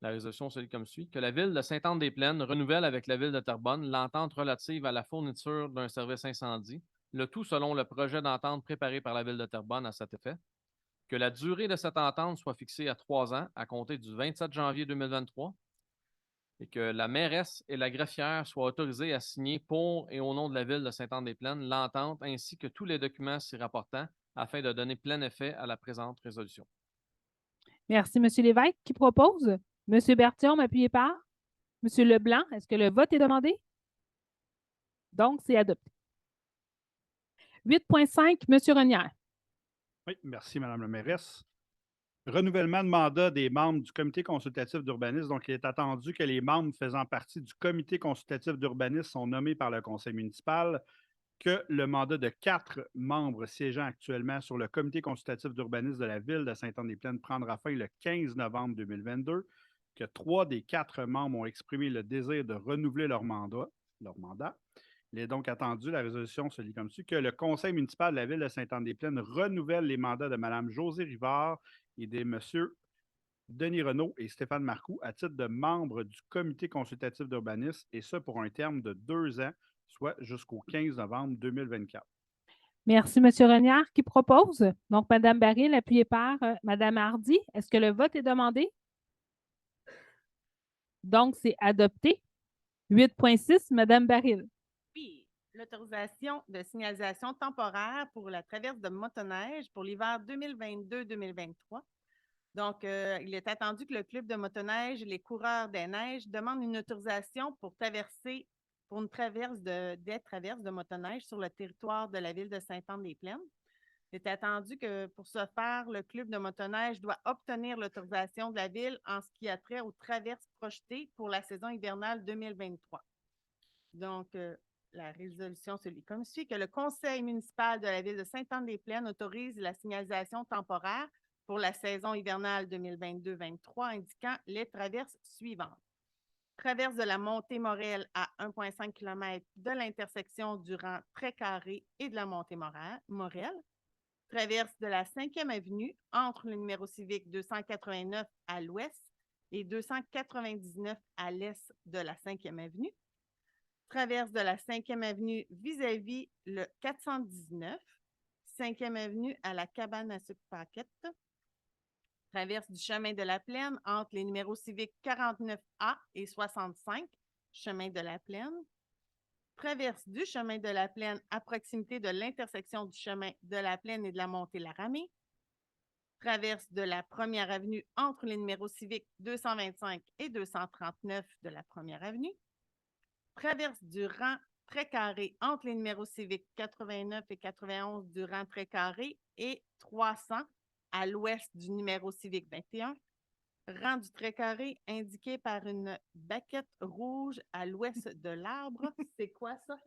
La résolution se lit comme suit. Que la Ville de Sainte-Anne-des-Plaines renouvelle avec la Ville de Terrebonne l'entente relative à la fourniture d'un service incendie, le tout selon le projet d'entente préparé par la Ville de Terrebonne à cet effet. Que la durée de cette entente soit fixée à 3 ans à compter du 27 janvier 2023 et que la mairesse et la greffière soient autorisées à signer pour et au nom de la Ville de Sainte-Anne-des-Plaines l'entente ainsi que tous les documents s'y rapportant afin de donner plein effet à la présente résolution. Merci, M. Lévesque. Qui propose? M. Berthiaume, appuyé par? M. Leblanc, est-ce que le vote est demandé? Donc, c'est adopté. 8.5, M. Renière. Oui, merci, Mme la mairesse. Renouvellement de mandat des membres du comité consultatif d'urbanisme. Donc, il est attendu que les membres faisant partie du comité consultatif d'urbanisme sont nommés par le conseil municipal, que le mandat de 4 membres siégeant actuellement sur le comité consultatif d'urbanisme de la ville de Sainte-Anne-des-Plaines prendra fin le 15 novembre 2022, que 3 des 4 membres ont exprimé le désir de renouveler leur mandat. Il est donc attendu, la résolution se lit comme suit, que le conseil municipal de la ville de Sainte-Anne-des-Plaines renouvelle les mandats de Mme Josée Rivard et de M. Denis Renaud et Stéphane Marcoux à titre de membres du comité consultatif d'urbanisme, et ce pour un terme de 2 ans, soit jusqu'au 15 novembre 2024. Merci, M. Renière. Qui propose? Donc, Mme Baril, appuyée par Mme Hardy. Est-ce que le vote est demandé? Donc, c'est adopté. 8.6, Mme Baril. Oui, l'autorisation de signalisation temporaire pour la traverse de motoneige pour l'hiver 2022-2023. Donc, il est attendu que le club de motoneige et les coureurs des neiges demandent une autorisation pour une traverse de motoneige sur le territoire de la ville de Sainte-Anne-des-Plaines. Il est attendu que pour ce faire, le club de motoneige doit obtenir l'autorisation de la ville en ce qui a trait aux traverses projetées pour la saison hivernale 2023. Donc, la résolution se lit comme suit, que le conseil municipal de la ville de Sainte-Anne-des-Plaines autorise la signalisation temporaire pour la saison hivernale 2022-23, indiquant les traverses suivantes. Traverse de la montée Morel à 1,5 km de l'intersection du rang Très-Carré et de la montée Morel. Traverse de la 5e avenue entre le numéro civique 289 à l'ouest et 299 à l'est de la 5e avenue. Traverse de la 5e avenue vis-à-vis le 419, 5e avenue à la cabane à sucre paquette. Traverse du chemin de la Plaine entre les numéros civiques 49A et 65, chemin de la Plaine. Traverse du chemin de la Plaine à proximité de l'intersection du chemin de la Plaine et de la montée Laramée. Traverse de la 1er avenue entre les numéros civiques 225 et 239 de la 1er avenue. Traverse du rang Très-Carré entre les numéros civiques 89 et 91 du rang Très-Carré et 300 à l'ouest du numéro civique 21. Rang du Très-Carré indiqué par une baquette rouge à l'ouest de l'arbre. C'est quoi ça?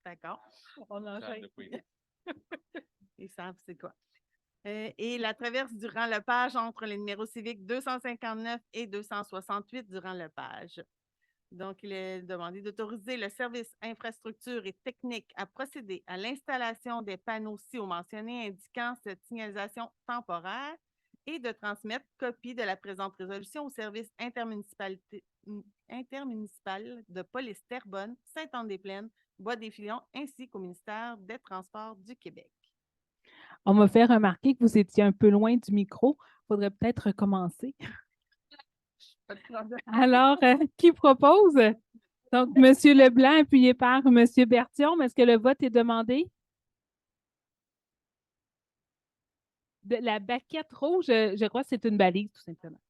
D'accord. On enchaîne. Ils savent c'est quoi. Et la traverse du rang Lepage entre les numéros civiques 259 et 268 du rang Lepage. Donc, il est demandé d'autoriser le service infrastructure et technique à procéder à l'installation des panneaux ci-haut mentionnés indiquant cette signalisation temporaire et de transmettre copie de la présente résolution au service intermunicipal de police Terrebonne, Sainte-Anne-des-Plaines, Bois-des-Filions, ainsi qu'au ministère des Transports du Québec. On m'a fait remarquer que vous étiez un peu loin du micro. Il faudrait peut-être recommencer. Alors, qui propose? Donc, M. Leblanc, appuyé par M. Berthiaume. Est-ce que le vote est demandé? De la baquette rouge, je crois que c'est une balise, tout simplement.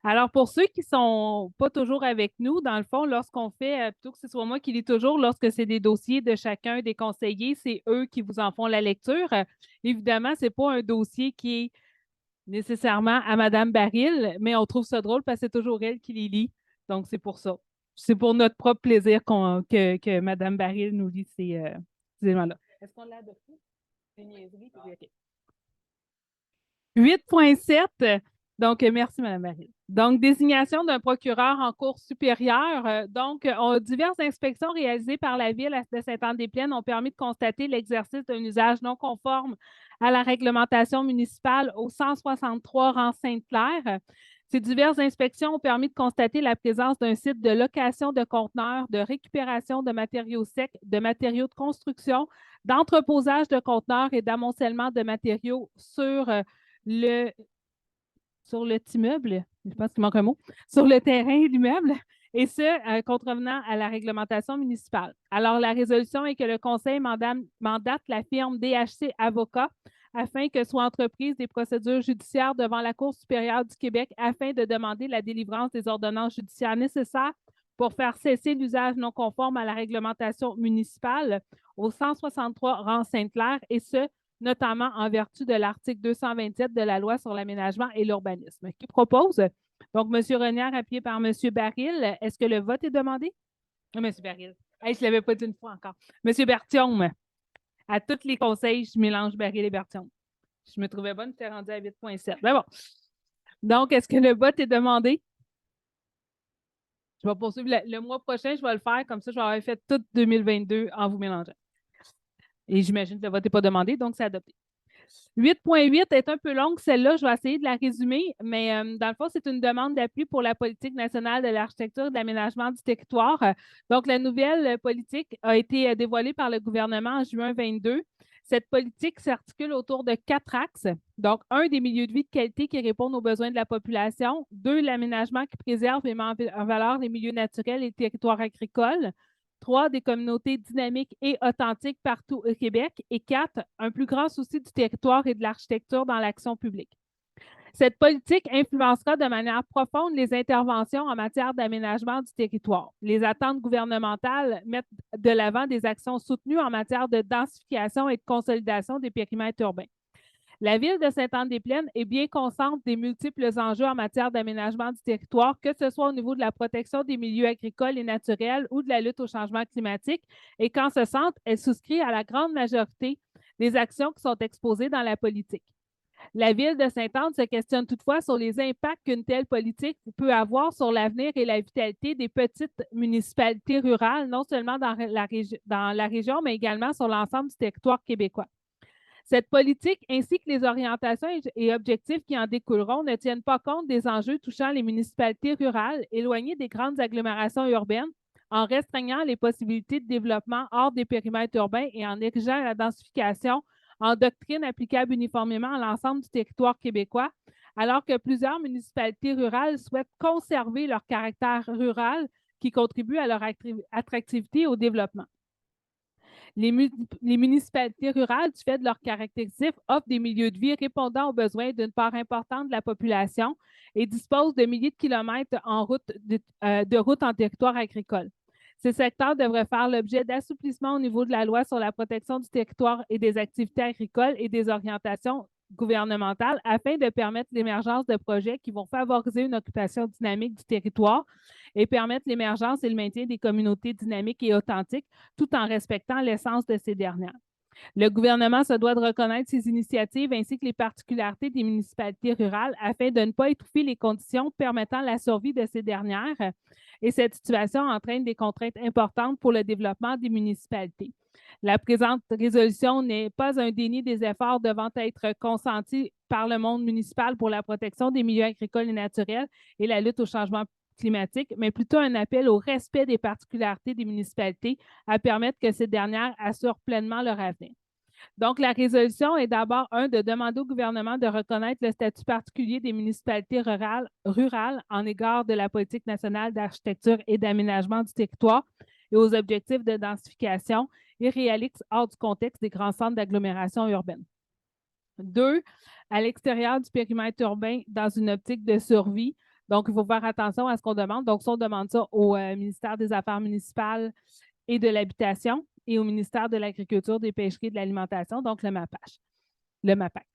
Alors, pour ceux qui ne sont pas toujours avec nous, dans le fond, lorsqu'on fait, plutôt que ce soit moi qui lis toujours, lorsque c'est des dossiers de chacun des conseillers, c'est eux qui vous en font la lecture. Évidemment, ce n'est pas un dossier qui est nécessairement à Mme Baril, mais on trouve ça drôle parce que c'est toujours elle qui les lit. Donc, c'est pour ça. C'est pour notre propre plaisir que Mme Baril nous lit ces éléments-là. Est-ce qu'on l'a adopté? C'est une niaiserie. Okay. 8.7. Donc, merci, Mme Baril. Donc, désignation d'un procureur en cour supérieure. Donc, diverses inspections réalisées par la Ville de Sainte-Anne-des-Plaines ont permis de constater l'exercice d'un usage non conforme à la réglementation municipale au 163 rang Sainte-Claire. Ces diverses inspections ont permis de constater la présence d'un site de location de conteneurs, de récupération de matériaux secs, de matériaux de construction, d'entreposage de conteneurs et d'amoncellement de matériaux sur le immeuble, je pense qu'il manque un mot, sur le terrain de l'immeuble, et ce, contrevenant à la réglementation municipale. Alors, la résolution est que le Conseil mandate la firme DHC Avocats afin que soient entreprises des procédures judiciaires devant la Cour supérieure du Québec afin de demander la délivrance des ordonnances judiciaires nécessaires pour faire cesser l'usage non conforme à la réglementation municipale au 163 rang Sainte-Claire, et ce, notamment en vertu de l'article 227 de la Loi sur l'aménagement et l'urbanisme. Qui propose? Donc, M. Renière, appuyé par M. Baril. Est-ce que le vote est demandé? M. Baril. Hey, je ne l'avais pas dit une fois encore. M. Berthiaume. À tous les conseils, je mélange Baril et Berthiaume. Je me trouvais bonne, j'étais rendue à 8,7. Mais bon. Donc, est-ce que le vote est demandé? Je vais poursuivre le mois prochain, je vais le faire, comme ça, je vais avoir fait tout 2022 en vous mélangeant. Et j'imagine que le vote n'est pas demandé, donc c'est adopté. 8.8 est un peu longue, celle-là, je vais essayer de la résumer, mais dans le fond, c'est une demande d'appui pour la politique nationale de l'architecture et de l'aménagement du territoire. Donc, la nouvelle politique a été dévoilée par le gouvernement en juin 2022. Cette politique s'articule autour de 4 axes. Donc, 1, des milieux de vie de qualité qui répondent aux besoins de la population. 2, l'aménagement qui préserve et met en valeur les milieux naturels et les territoires agricoles. 3, des communautés dynamiques et authentiques partout au Québec. Et 4, un plus grand souci du territoire et de l'architecture dans l'action publique. Cette politique influencera de manière profonde les interventions en matière d'aménagement du territoire. Les attentes gouvernementales mettent de l'avant des actions soutenues en matière de densification et de consolidation des périmètres urbains. La ville de Sainte-Anne-des-Plaines est bien consciente des multiples enjeux en matière d'aménagement du territoire, que ce soit au niveau de la protection des milieux agricoles et naturels ou de la lutte au changement climatique, et qu'en ce sens, elle souscrit à la grande majorité des actions qui sont exposées dans la politique. La ville de Sainte-Anne se questionne toutefois sur les impacts qu'une telle politique peut avoir sur l'avenir et la vitalité des petites municipalités rurales, non seulement dans la région, mais également sur l'ensemble du territoire québécois. Cette politique, ainsi que les orientations et objectifs qui en découleront, ne tiennent pas compte des enjeux touchant les municipalités rurales éloignées des grandes agglomérations urbaines, en restreignant les possibilités de développement hors des périmètres urbains et en érigeant la densification en doctrine applicable uniformément à l'ensemble du territoire québécois, alors que plusieurs municipalités rurales souhaitent conserver leur caractère rural qui contribue à leur attractivité et au développement. Les municipalités rurales, du fait de leurs caractéristiques, offrent des milieux de vie répondant aux besoins d'une part importante de la population et disposent de milliers de kilomètres de routes en territoire agricole. Ces secteurs devraient faire l'objet d'assouplissements au niveau de la loi sur la protection du territoire et des activités agricoles et des orientations gouvernementales afin de permettre l'émergence de projets qui vont favoriser une occupation dynamique du territoire et permettre l'émergence et le maintien des communautés dynamiques et authentiques, tout en respectant l'essence de ces dernières. Le gouvernement se doit de reconnaître ces initiatives ainsi que les particularités des municipalités rurales afin de ne pas étouffer les conditions permettant la survie de ces dernières. Et cette situation entraîne des contraintes importantes pour le développement des municipalités. La présente résolution n'est pas un déni des efforts devant être consentis par le monde municipal pour la protection des milieux agricoles et naturels et la lutte au changement climatique, mais plutôt un appel au respect des particularités des municipalités à permettre que ces dernières assurent pleinement leur avenir. Donc, la résolution est d'abord, de demander au gouvernement de reconnaître le statut particulier des municipalités rurales en égard de la politique nationale d'architecture et d'aménagement du territoire et aux objectifs de densification et réalistes hors du contexte des grands centres d'agglomération urbaine. 2, à l'extérieur du périmètre urbain, dans une optique de survie. Donc, il faut faire attention à ce qu'on demande. Donc, on demande ça au ministère des Affaires municipales et de l'Habitation et au ministère de l'Agriculture, des Pêcheries et de l'Alimentation, donc le MAPAC.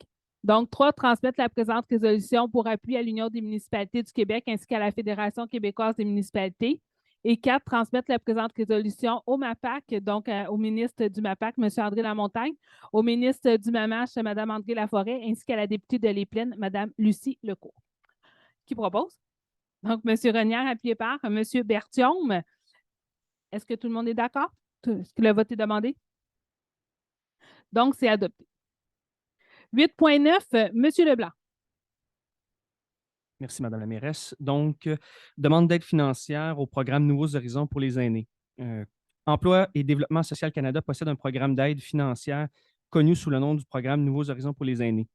Donc, 3, transmettre la présente résolution pour appui à l'Union des municipalités du Québec ainsi qu'à la Fédération québécoise des municipalités. Et 4, transmettre la présente résolution au MAPAC, donc au ministre du MAPAC, M. André Lamontagne, au ministre du MAMACH, Mme André Laforêt, ainsi qu'à la députée de Les Plaines, Mme Lucie Lecourt. Qui propose? Donc, M. Renière, appuyé par M. Berthiaume. Est-ce que tout le monde est d'accord? Est-ce que le vote est demandé? Donc, c'est adopté. 8.9, M. Leblanc. Merci, Mme la mairesse. Donc, demande d'aide financière au programme Nouveaux Horizons pour les aînés. Emploi et Développement social Canada possède un programme d'aide financière connu sous le nom du programme Nouveaux Horizons pour les aînés.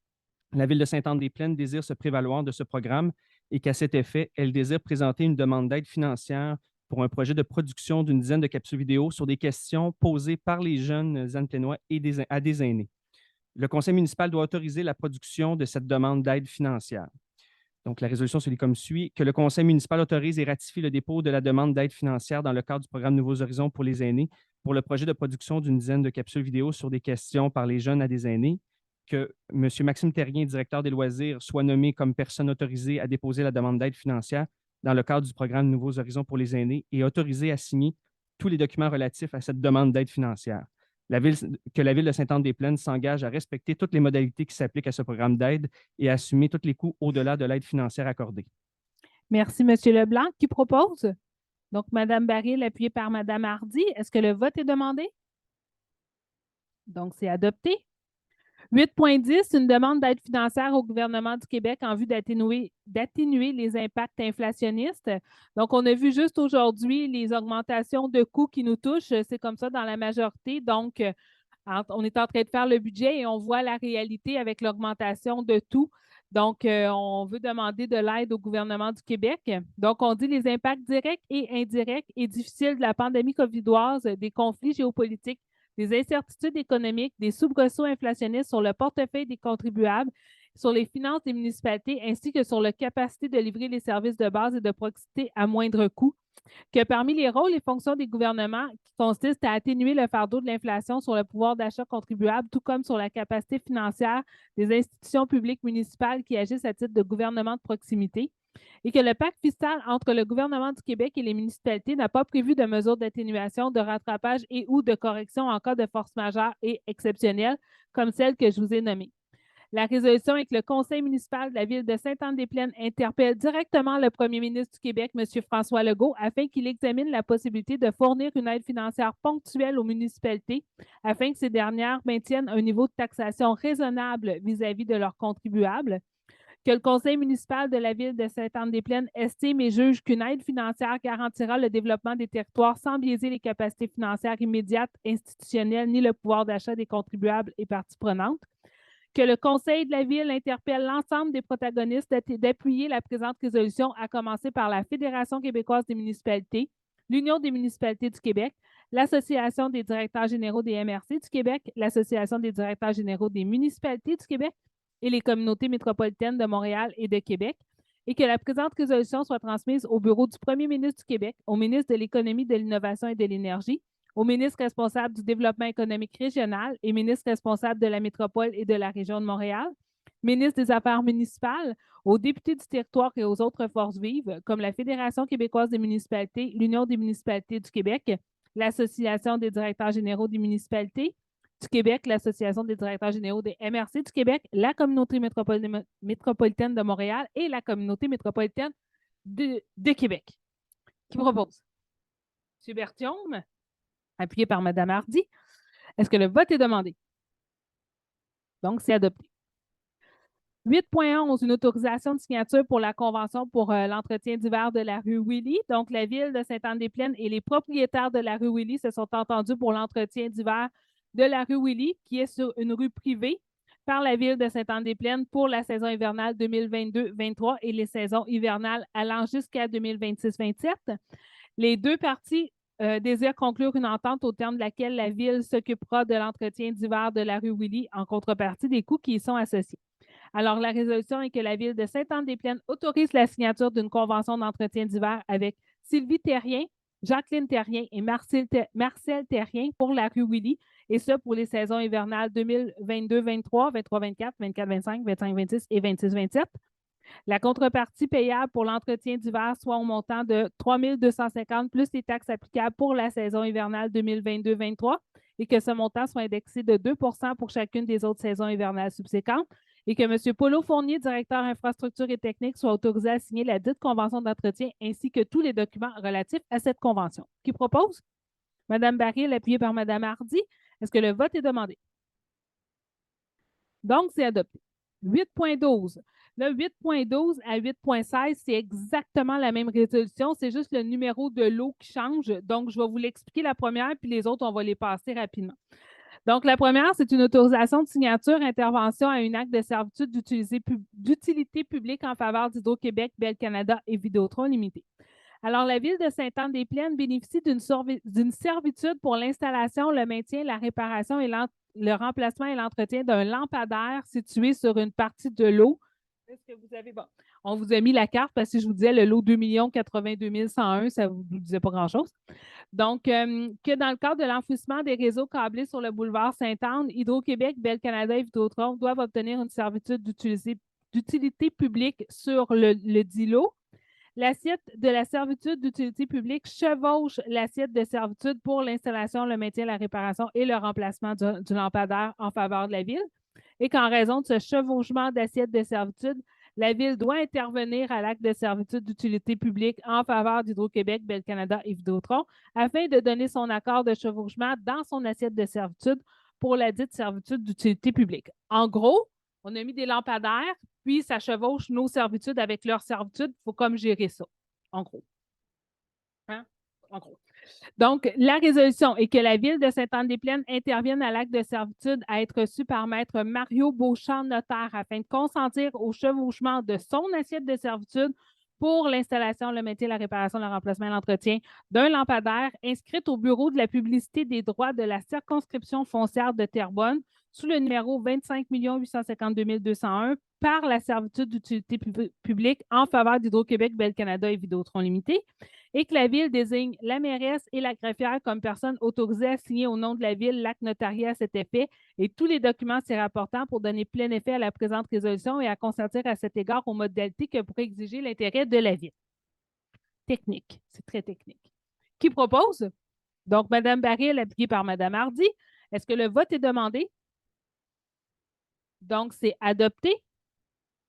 La Ville de Sainte-Anne-des-Plaines désire se prévaloir de ce programme et qu'à cet effet, elle désire présenter une demande d'aide financière pour un projet de production d'une dizaine de capsules vidéo sur des questions posées par les jeunes Anne-Plénois à des aînés. Le conseil municipal doit autoriser la production de cette demande d'aide financière. Donc, la résolution se lit comme suit: que le conseil municipal autorise et ratifie le dépôt de la demande d'aide financière dans le cadre du programme Nouveaux Horizons pour les aînés pour le projet de production d'une dizaine de capsules vidéo sur des questions par les jeunes à des aînés, que M. Maxime Terrien, directeur des loisirs, soit nommé comme personne autorisée à déposer la demande d'aide financière dans le cadre du programme Nouveaux Horizons pour les aînés et autorisé à signer tous les documents relatifs à cette demande d'aide financière. Que la Ville de Sainte-Anne-des-Plaines s'engage à respecter toutes les modalités qui s'appliquent à ce programme d'aide et à assumer tous les coûts au-delà de l'aide financière accordée. Merci, M. Leblanc. Qui propose? Donc, Mme Baril, appuyée par Mme Hardy. Est-ce que le vote est demandé? Donc, c'est adopté. 8.10, une demande d'aide financière au gouvernement du Québec en vue d'atténuer les impacts inflationnistes. Donc, on a vu juste aujourd'hui les augmentations de coûts qui nous touchent. C'est comme ça dans la majorité. Donc, on est en train de faire le budget et on voit la réalité avec l'augmentation de tout. Donc, on veut demander de l'aide au gouvernement du Québec. Donc, on dit les impacts directs et indirects et difficiles de la pandémie covidoise, des conflits géopolitiques, des incertitudes économiques, des soubresauts inflationnistes sur le portefeuille des contribuables, sur les finances des municipalités, ainsi que sur la capacité de livrer les services de base et de proximité à moindre coût, que parmi les rôles et fonctions des gouvernements qui consistent à atténuer le fardeau de l'inflation sur le pouvoir d'achat contribuable, tout comme sur la capacité financière des institutions publiques municipales qui agissent à titre de gouvernement de proximité, et que le pacte fiscal entre le gouvernement du Québec et les municipalités n'a pas prévu de mesures d'atténuation, de rattrapage et ou de correction en cas de force majeure et exceptionnelle, comme celle que je vous ai nommée. La résolution est que le conseil municipal de la Ville de Sainte-Anne-des-Plaines interpelle directement le premier ministre du Québec, M. François Legault, afin qu'il examine la possibilité de fournir une aide financière ponctuelle aux municipalités afin que ces dernières maintiennent un niveau de taxation raisonnable vis-à-vis de leurs contribuables, que le conseil municipal de la Ville de Sainte-Anne-des-Plaines estime et juge qu'une aide financière garantira le développement des territoires sans biaiser les capacités financières immédiates, institutionnelles, ni le pouvoir d'achat des contribuables et parties prenantes, que le conseil de la Ville interpelle l'ensemble des protagonistes d'appuyer la présente résolution, à commencer par la Fédération québécoise des municipalités, l'Union des municipalités du Québec, l'Association des directeurs généraux des MRC du Québec, l'Association des directeurs généraux des municipalités du Québec et les communautés métropolitaines de Montréal et de Québec, et que la présente résolution soit transmise au bureau du premier ministre du Québec, au ministre de l'Économie, de l'Innovation et de l'Énergie, au ministre responsable du développement économique régional et ministre responsable de la métropole et de la région de Montréal, ministre des Affaires municipales, aux députés du territoire et aux autres forces vives, comme la Fédération québécoise des municipalités, l'Union des municipalités du Québec, l'Association des directeurs généraux des municipalités du Québec, l'Association des directeurs généraux des MRC du Québec, la communauté métropolitaine de Montréal et la communauté métropolitaine de Québec. Qui propose? M. Berthiaume, appuyé par Mme Hardy. Est-ce que le vote est demandé? Donc, c'est adopté. 8.11, une autorisation de signature pour la convention pour l'entretien d'hiver de la rue Willy. Donc, la Ville de Sainte-Anne-des-Plaines et les propriétaires de la rue Willy se sont entendus pour l'entretien d'hiver de la rue Willy, qui est sur une rue privée par la Ville de Sainte-Anne-des-Plaines pour la saison hivernale 2022-23 et les saisons hivernales allant jusqu'à 2026-27. Les deux parties désirent conclure une entente au terme de laquelle la Ville s'occupera de l'entretien d'hiver de la rue Willy en contrepartie des coûts qui y sont associés. Alors, la résolution est que la Ville de Sainte-Anne-des-Plaines autorise la signature d'une convention d'entretien d'hiver avec Sylvie Terrien, Jacqueline Terrien et Marcel Terrien pour la rue Willy, et ce pour les saisons hivernales 2022-23, 23-24, 24-25, 25-26 et 26-27. La contrepartie payable pour l'entretien d'hiver soit au montant de 3 250 plus les taxes applicables pour la saison hivernale 2022-23 et que ce montant soit indexé de 2 pour chacune des autres saisons hivernales subséquentes et que M. Paulo Fournier, directeur infrastructure et technique, soit autorisé à signer la dite convention d'entretien ainsi que tous les documents relatifs à cette convention. Qui propose? Mme Baril, appuyée par Mme Hardy. Est-ce que le vote est demandé? Donc, c'est adopté. 8.12. Le 8.12 à 8.16, c'est exactement la même résolution, c'est juste le numéro de lot qui change. Donc, je vais vous l'expliquer la première, puis les autres, on va les passer rapidement. Donc, la première, c'est une autorisation de signature, intervention à un acte de servitude d'utilité publique en faveur d'Hydro-Québec, Bell Canada et Vidéotron Limité. Alors, la Ville de Sainte-Anne-des-Plaines bénéficie d'une servitude pour l'installation, le maintien, la réparation et le remplacement et l'entretien d'un lampadaire situé sur une partie de l'eau Est-ce que vous avez. Bon, on vous a mis la carte parce que je vous disais le lot 2 82 101, ça ne vous disait pas grand-chose. Donc, que dans le cadre de l'enfouissement des réseaux câblés sur le boulevard Sainte-Anne, Hydro-Québec, Bell Canada et Vidéotron doivent obtenir une servitude d'utilité publique sur le dit lot. L'assiette de la servitude d'utilité publique chevauche l'assiette de servitude pour l'installation, le maintien, la réparation et le remplacement du lampadaire en faveur de la Ville. Et qu'en raison de ce chevauchement d'assiette de servitude, la Ville doit intervenir à l'acte de servitude d'utilité publique en faveur d'Hydro-Québec, Bell Canada et Vidéotron afin de donner son accord de chevauchement dans son assiette de servitude pour la dite servitude d'utilité publique. En gros, on a mis des lampadaires, puis ça chevauche nos servitudes avec leurs servitudes. Il faut comme gérer ça, en gros. Hein? En gros. Donc, la résolution est que la Ville de Sainte-Anne-des-Plaines intervienne à l'acte de servitude à être reçu par Maître Mario Beauchamp, notaire, afin de consentir au chevauchement de son assiette de servitude pour l'installation, le maintien, la réparation, le remplacement et l'entretien d'un lampadaire inscrite au bureau de la publicité des droits de la circonscription foncière de Terrebonne sous le numéro 25 852 201 par la servitude d'utilité publique en faveur d'Hydro-Québec, Bell Canada et Vidéotron Limité, et que la Ville désigne la mairesse et la greffière comme personnes autorisées à signer au nom de la Ville l'acte notarié à cet effet et tous les documents s'y rapportant pour donner plein effet à la présente résolution et à consentir à cet égard aux modalités que pourrait exiger l'intérêt de la Ville. Technique, c'est très technique. Qui propose? Donc, Mme Baril, appuyée par Mme Hardy. Est-ce que le vote est demandé? Donc, c'est adopté.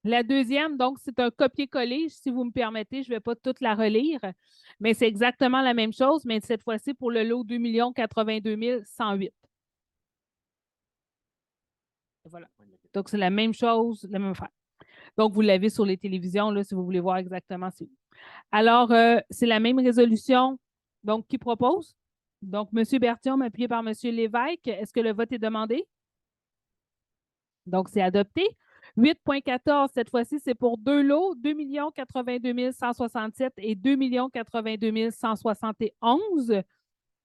La deuxième, donc, c'est un copier-coller. Si vous me permettez, je ne vais pas toute la relire, mais c'est exactement la même chose, mais cette fois-ci pour le lot 2 82 108. Voilà. Donc, c'est la même chose, la même affaire. Donc, vous l'avez sur les télévisions, là, si vous voulez voir exactement c'est où. Alors, c'est la même résolution. Donc, qui propose? Donc, M. Berthiaume, appuyé par M. Lévesque. Est-ce que le vote est demandé? Donc, c'est adopté. 8.14, cette fois-ci, c'est pour deux lots, 2 82 167 et 2 82 171.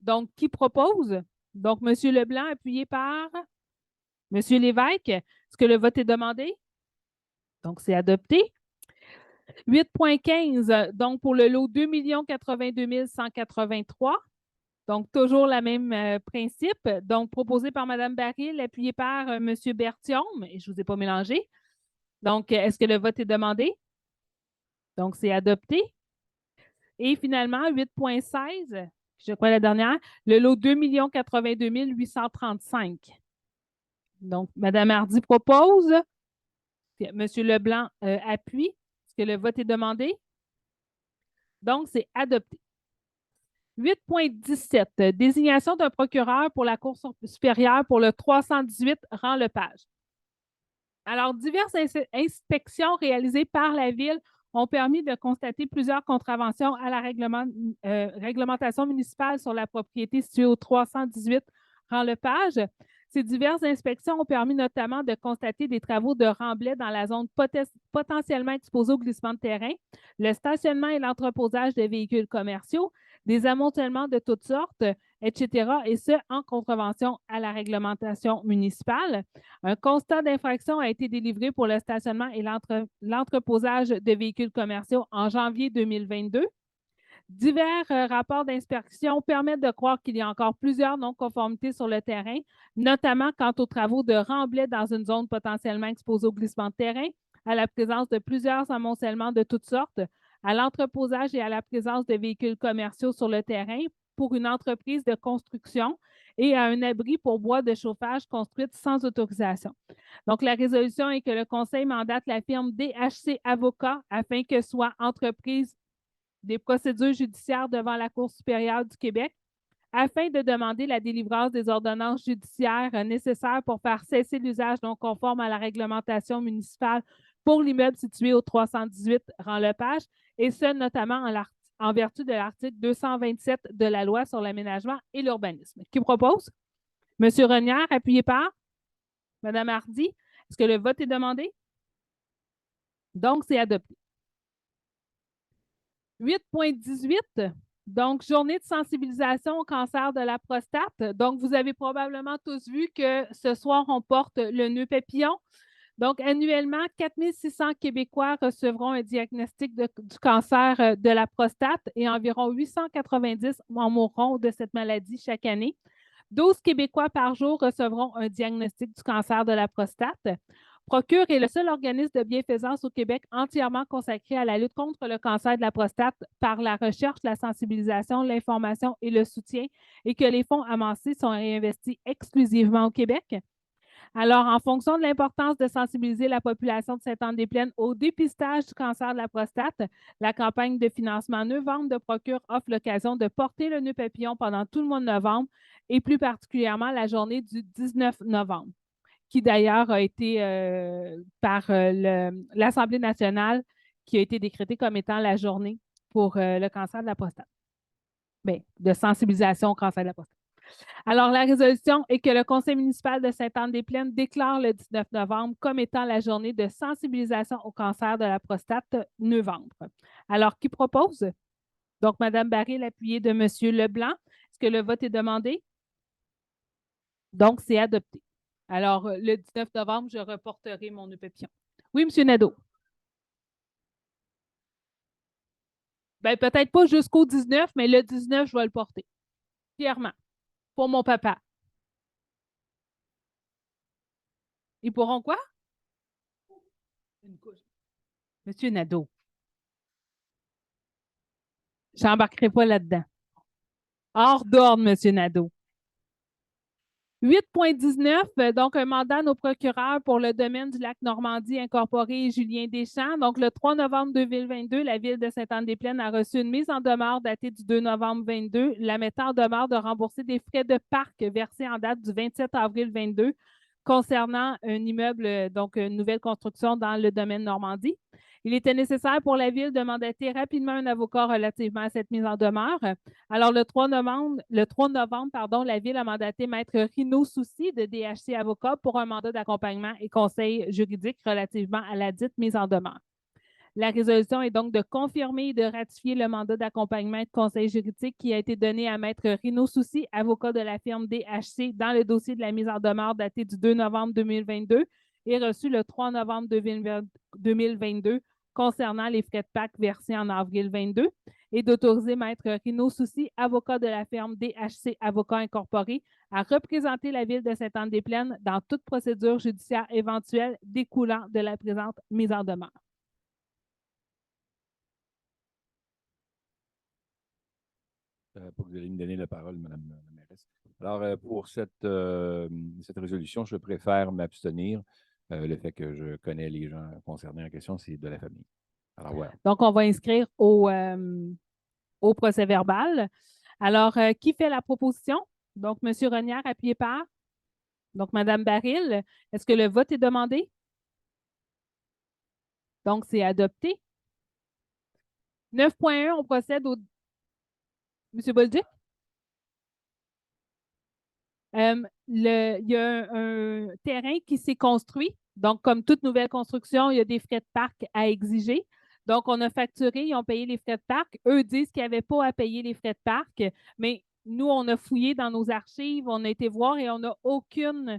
Donc, qui propose? Donc, M. Leblanc, appuyé par M. Lévesque. Est-ce que le vote est demandé? Donc, c'est adopté. 8.15, donc pour le lot 2 82 183. Donc, toujours le même principe. Donc, proposé par Mme Baril, appuyé par M. Berthiaume, et je ne vous ai pas mélangé. Donc, est-ce que le vote est demandé? Donc, c'est adopté. Et finalement, 8.16, je crois la dernière, le lot 2 82 835. Donc, Mme Hardy propose. M. Leblanc appuie. Est-ce que le vote est demandé? Donc, c'est adopté. 8.17, désignation d'un procureur pour la Cour supérieure pour le 318 Rang-Lepage. Alors, diverses inspections réalisées par la Ville ont permis de constater plusieurs contraventions à la réglementation municipale sur la propriété située au 318 Rang-Lepage. Ces diverses inspections ont permis notamment de constater des travaux de remblai dans la zone potentiellement exposée au glissement de terrain, le stationnement et l'entreposage de véhicules commerciaux, des amoncellements de toutes sortes, etc., et ce, en contrevention à la réglementation municipale. Un constat d'infraction a été délivré pour le stationnement et l'entreposage de véhicules commerciaux en janvier 2022. Divers rapports d'inspection permettent de croire qu'il y a encore plusieurs non-conformités sur le terrain, notamment quant aux travaux de remblai dans une zone potentiellement exposée au glissement de terrain, à la présence de plusieurs amoncellements de toutes sortes, à l'entreposage et à la présence de véhicules commerciaux sur le terrain pour une entreprise de construction et à un abri pour bois de chauffage construite sans autorisation. Donc, la résolution est que le Conseil mandate la firme DHC Avocats afin que soit entreprise des procédures judiciaires devant la Cour supérieure du Québec afin de demander la délivrance des ordonnances judiciaires nécessaires pour faire cesser l'usage non conforme à la réglementation municipale pour l'immeuble situé au 318 Rang-Lepage, et ce, notamment en vertu de l'article 227 de la Loi sur l'aménagement et l'urbanisme. Qui propose? M. Renière, appuyé par Mme Hardy. Est-ce que le vote est demandé? Donc, c'est adopté. 8.18, donc journée de sensibilisation au cancer de la prostate. Donc, vous avez probablement tous vu que ce soir, on porte le nœud papillon. Donc, annuellement, 4 600 Québécois recevront un diagnostic du cancer de la prostate et environ 890 en mourront de cette maladie chaque année. 12 Québécois par jour recevront un diagnostic du cancer de la prostate. Procure est le seul organisme de bienfaisance au Québec entièrement consacré à la lutte contre le cancer de la prostate par la recherche, la sensibilisation, l'information et le soutien, et que les fonds amassés sont réinvestis exclusivement au Québec. Alors, en fonction de l'importance de sensibiliser la population de Sainte-Anne-des-Plaines au dépistage du cancer de la prostate, la campagne de financement Nœud Vente de Procure offre l'occasion de porter le nœud papillon pendant tout le mois de novembre et plus particulièrement la journée du 19 novembre, qui d'ailleurs a été par l'Assemblée nationale qui a été décrétée comme étant la journée pour le cancer de la prostate. Bien, de sensibilisation au cancer de la prostate. Alors, la résolution est que le Conseil municipal de Sainte-Anne-des-Plaines déclare le 19 novembre comme étant la journée de sensibilisation au cancer de la prostate nœud ventre. Alors, qui propose? Donc, Mme Baril, appuyée de M. Leblanc. Est-ce que le vote est demandé? Donc, c'est adopté. Alors, le 19 novembre, je reporterai mon nœud papillon. Oui, M. Nadeau. Bien, peut-être pas jusqu'au 19, mais le 19, je vais le porter. Fièrement. Pour mon papa. Ils pourront quoi? Une couche. Monsieur Nadeau. Je n'embarquerai pas là-dedans. Hors d'ordre, Monsieur Nadeau. 8.19, donc un mandat à nos procureurs pour le domaine du lac Normandie incorporé Julien Deschamps. Donc, le 3 novembre 2022, la Ville de Sainte-Anne-des-Plaines a reçu une mise en demeure datée du 2 novembre 2022, la mettant en demeure de rembourser des frais de parc versés en date du 27 avril 2022 concernant un immeuble, donc une nouvelle construction dans le domaine Normandie. Il était nécessaire pour la Ville de mandater rapidement un avocat relativement à cette mise en demeure. Alors, le 3 novembre, la Ville a mandaté Maître Rino Soucy de DHC Avocat pour un mandat d'accompagnement et conseil juridique relativement à la dite mise en demeure. La résolution est donc de confirmer et de ratifier le mandat d'accompagnement et de conseil juridique qui a été donné à Maître Rino Soucy, avocat de la firme DHC, dans le dossier de la mise en demeure daté du 2 novembre 2022 et reçu le 3 novembre 2022 concernant les frais de PAC versés en avril 2022 et d'autoriser Maître Rino Soucy, avocat de la firme DHC Avocats Incorporé, à représenter la Ville de Sainte-Anne-des-Plaines dans toute procédure judiciaire éventuelle découlant de la présente mise en demeure. Pour que vous allez me donner la parole, Mme la mairesse. Alors, pour cette résolution, je préfère m'abstenir. Le fait que je connais les gens concernés en question, c'est de la famille. Alors, voilà. Donc, on va inscrire au procès-verbal. Alors, qui fait la proposition? Donc, M. Renière, appuyé par. Donc, Mme Baril, est-ce que le vote est demandé? Donc, c'est adopté. 9.1, on procède au... M. Bolduc? Il y a un terrain qui s'est construit. Donc, comme toute nouvelle construction, il y a des frais de parc à exiger. Donc, on a facturé, ils ont payé les frais de parc. Eux disent qu'il n'y avait pas à payer les frais de parc, mais nous, on a fouillé dans nos archives, on a été voir et on n'a aucun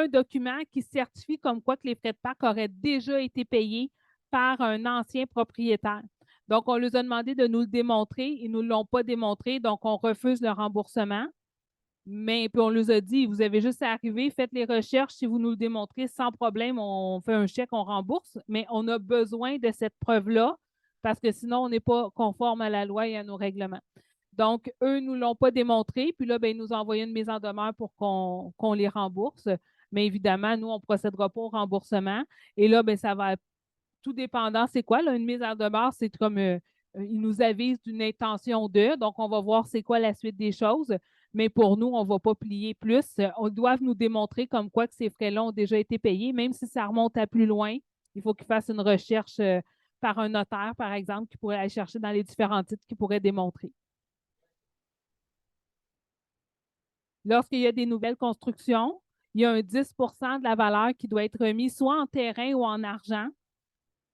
document qui certifie comme quoi que les frais de parc auraient déjà été payés par un ancien propriétaire. Donc, on leur a demandé de nous le démontrer. Ils ne nous l'ont pas démontré, donc on refuse le remboursement. Mais puis on leur a dit, vous avez juste à arriver, faites les recherches, si vous nous le démontrez, sans problème, on fait un chèque, on rembourse. Mais on a besoin de cette preuve-là parce que sinon, on n'est pas conforme à la loi et à nos règlements. Donc, eux ne nous l'ont pas démontré. Puis là, ils nous ont envoyé une mise en demeure pour qu'on les rembourse. Mais évidemment, nous, on ne procédera pas au remboursement. Et là, ça va, tout dépendant, c'est quoi? Là, une mise en demeure, c'est comme ils nous avisent d'une intention de. Donc, on va voir c'est quoi la suite des choses. Mais pour nous, on ne va pas plier plus. On doit nous démontrer comme quoi que ces frais-là ont déjà été payés, même si ça remonte à plus loin. Il faut qu'ils fassent une recherche par un notaire, par exemple, qui pourrait aller chercher dans les différents titres qui pourraient démontrer. Lorsqu'il y a des nouvelles constructions, il y a un 10 de la valeur qui doit être remis soit en terrain ou en argent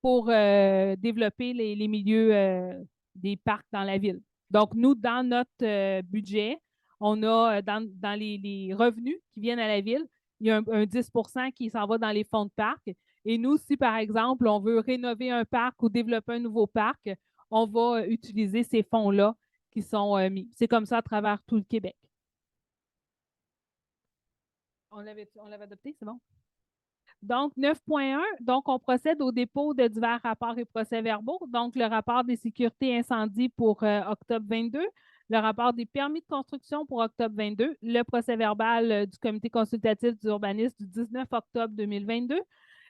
pour développer les milieux des parcs dans la ville. Donc, nous, dans notre budget, on a dans les revenus qui viennent à la ville, il y a un 10 qui s'en va dans les fonds de parc. Et nous, si par exemple, on veut rénover un parc ou développer un nouveau parc, on va utiliser ces fonds-là qui sont mis. C'est comme ça à travers tout le Québec. On l'avait adopté, c'est bon? Donc, 9.1, donc on procède au dépôt de divers rapports et procès-verbaux. Donc, le rapport des sécurités incendies pour octobre 22, le rapport des permis de construction pour octobre 22, le procès-verbal du comité consultatif d'urbanisme du 19 octobre 2022,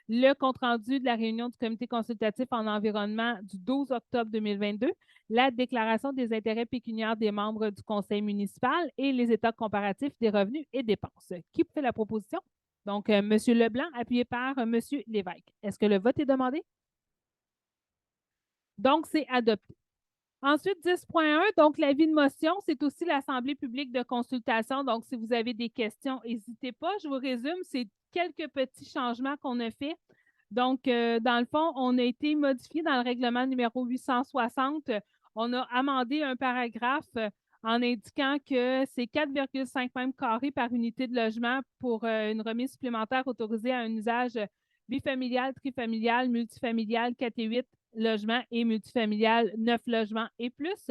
le compte-rendu de la réunion du comité consultatif en environnement du 12 octobre 2022, la déclaration des intérêts pécuniaires des membres du conseil municipal et les états comparatifs des revenus et dépenses. Qui fait la proposition? Donc, M. Leblanc, appuyé par M. Lévesque. Est-ce que le vote est demandé? Donc, c'est adopté. Ensuite, 10.1, donc l'avis de motion, c'est aussi l'Assemblée publique de consultation. Donc, si vous avez des questions, n'hésitez pas. Je vous résume, c'est quelques petits changements qu'on a faits. Donc, dans le fond, on a été modifié dans le règlement numéro 860. On a amendé un paragraphe en indiquant que c'est 4,5 mètres carrés par unité de logement pour une remise supplémentaire autorisée à un usage bifamilial, trifamilial, multifamilial, 4 et 8 logements et multifamilial, 9 logements et plus.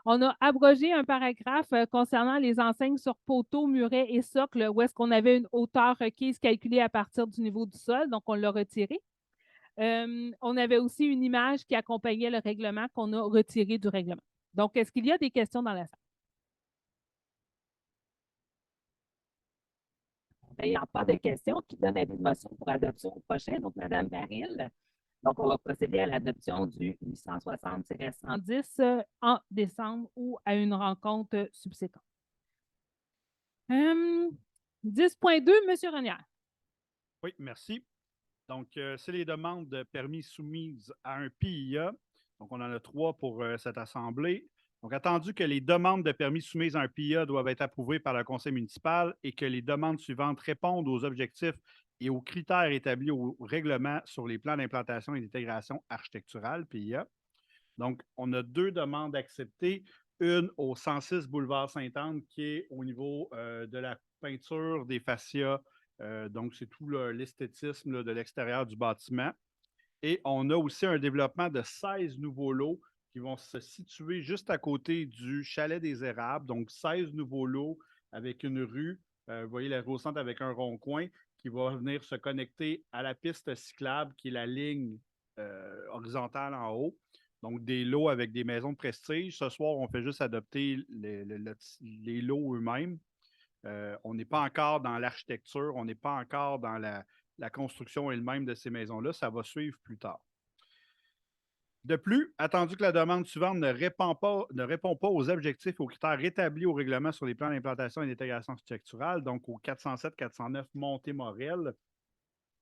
On a abrogé un paragraphe concernant les enseignes sur poteaux, murets et socles où est-ce qu'on avait une hauteur requise calculée à partir du niveau du sol, donc on l'a retiré. On avait aussi une image qui accompagnait le règlement qu'on a retiré du règlement. Donc, est-ce qu'il y a des questions dans la salle? N'ayant pas de questions, qui donne avis de motion pour adoption au prochain, donc Mme Baril. Donc, on va procéder à l'adoption du 860-110 en décembre ou à une rencontre subséquente. 10.2, M. Renière. Oui, merci. Donc, c'est les demandes de permis soumises à un PIA. Donc, on en a 3 pour cette assemblée. Donc, attendu que les demandes de permis soumises à un PIA doivent être approuvées par le conseil municipal et que les demandes suivantes répondent aux objectifs et aux critères établis au règlement sur les plans d'implantation et d'intégration architecturale, PIA. Donc, on a 2 demandes acceptées. Une au 106 boulevard Sainte-Anne, qui est au niveau de la peinture des fascias. Donc, c'est tout l'esthétisme de l'extérieur du bâtiment. Et on a aussi un développement de 16 nouveaux lots qui vont se situer juste à côté du Chalet des Érables. Donc, 16 nouveaux lots avec une rue. Vous voyez la rue au centre avec un rond-coin qui va venir se connecter à la piste cyclable qui est la ligne horizontale en haut. Donc, des lots avec des maisons de prestige. Ce soir, on fait juste adopter les lots eux-mêmes. On n'est pas encore dans l'architecture, on n'est pas encore dans la construction elle-même de ces maisons-là. Ça va suivre plus tard. De plus, attendu que la demande suivante ne répond pas aux objectifs et aux critères établis au règlement sur les plans d'implantation et d'intégration architecturale, donc au 407-409 Montée-Morel,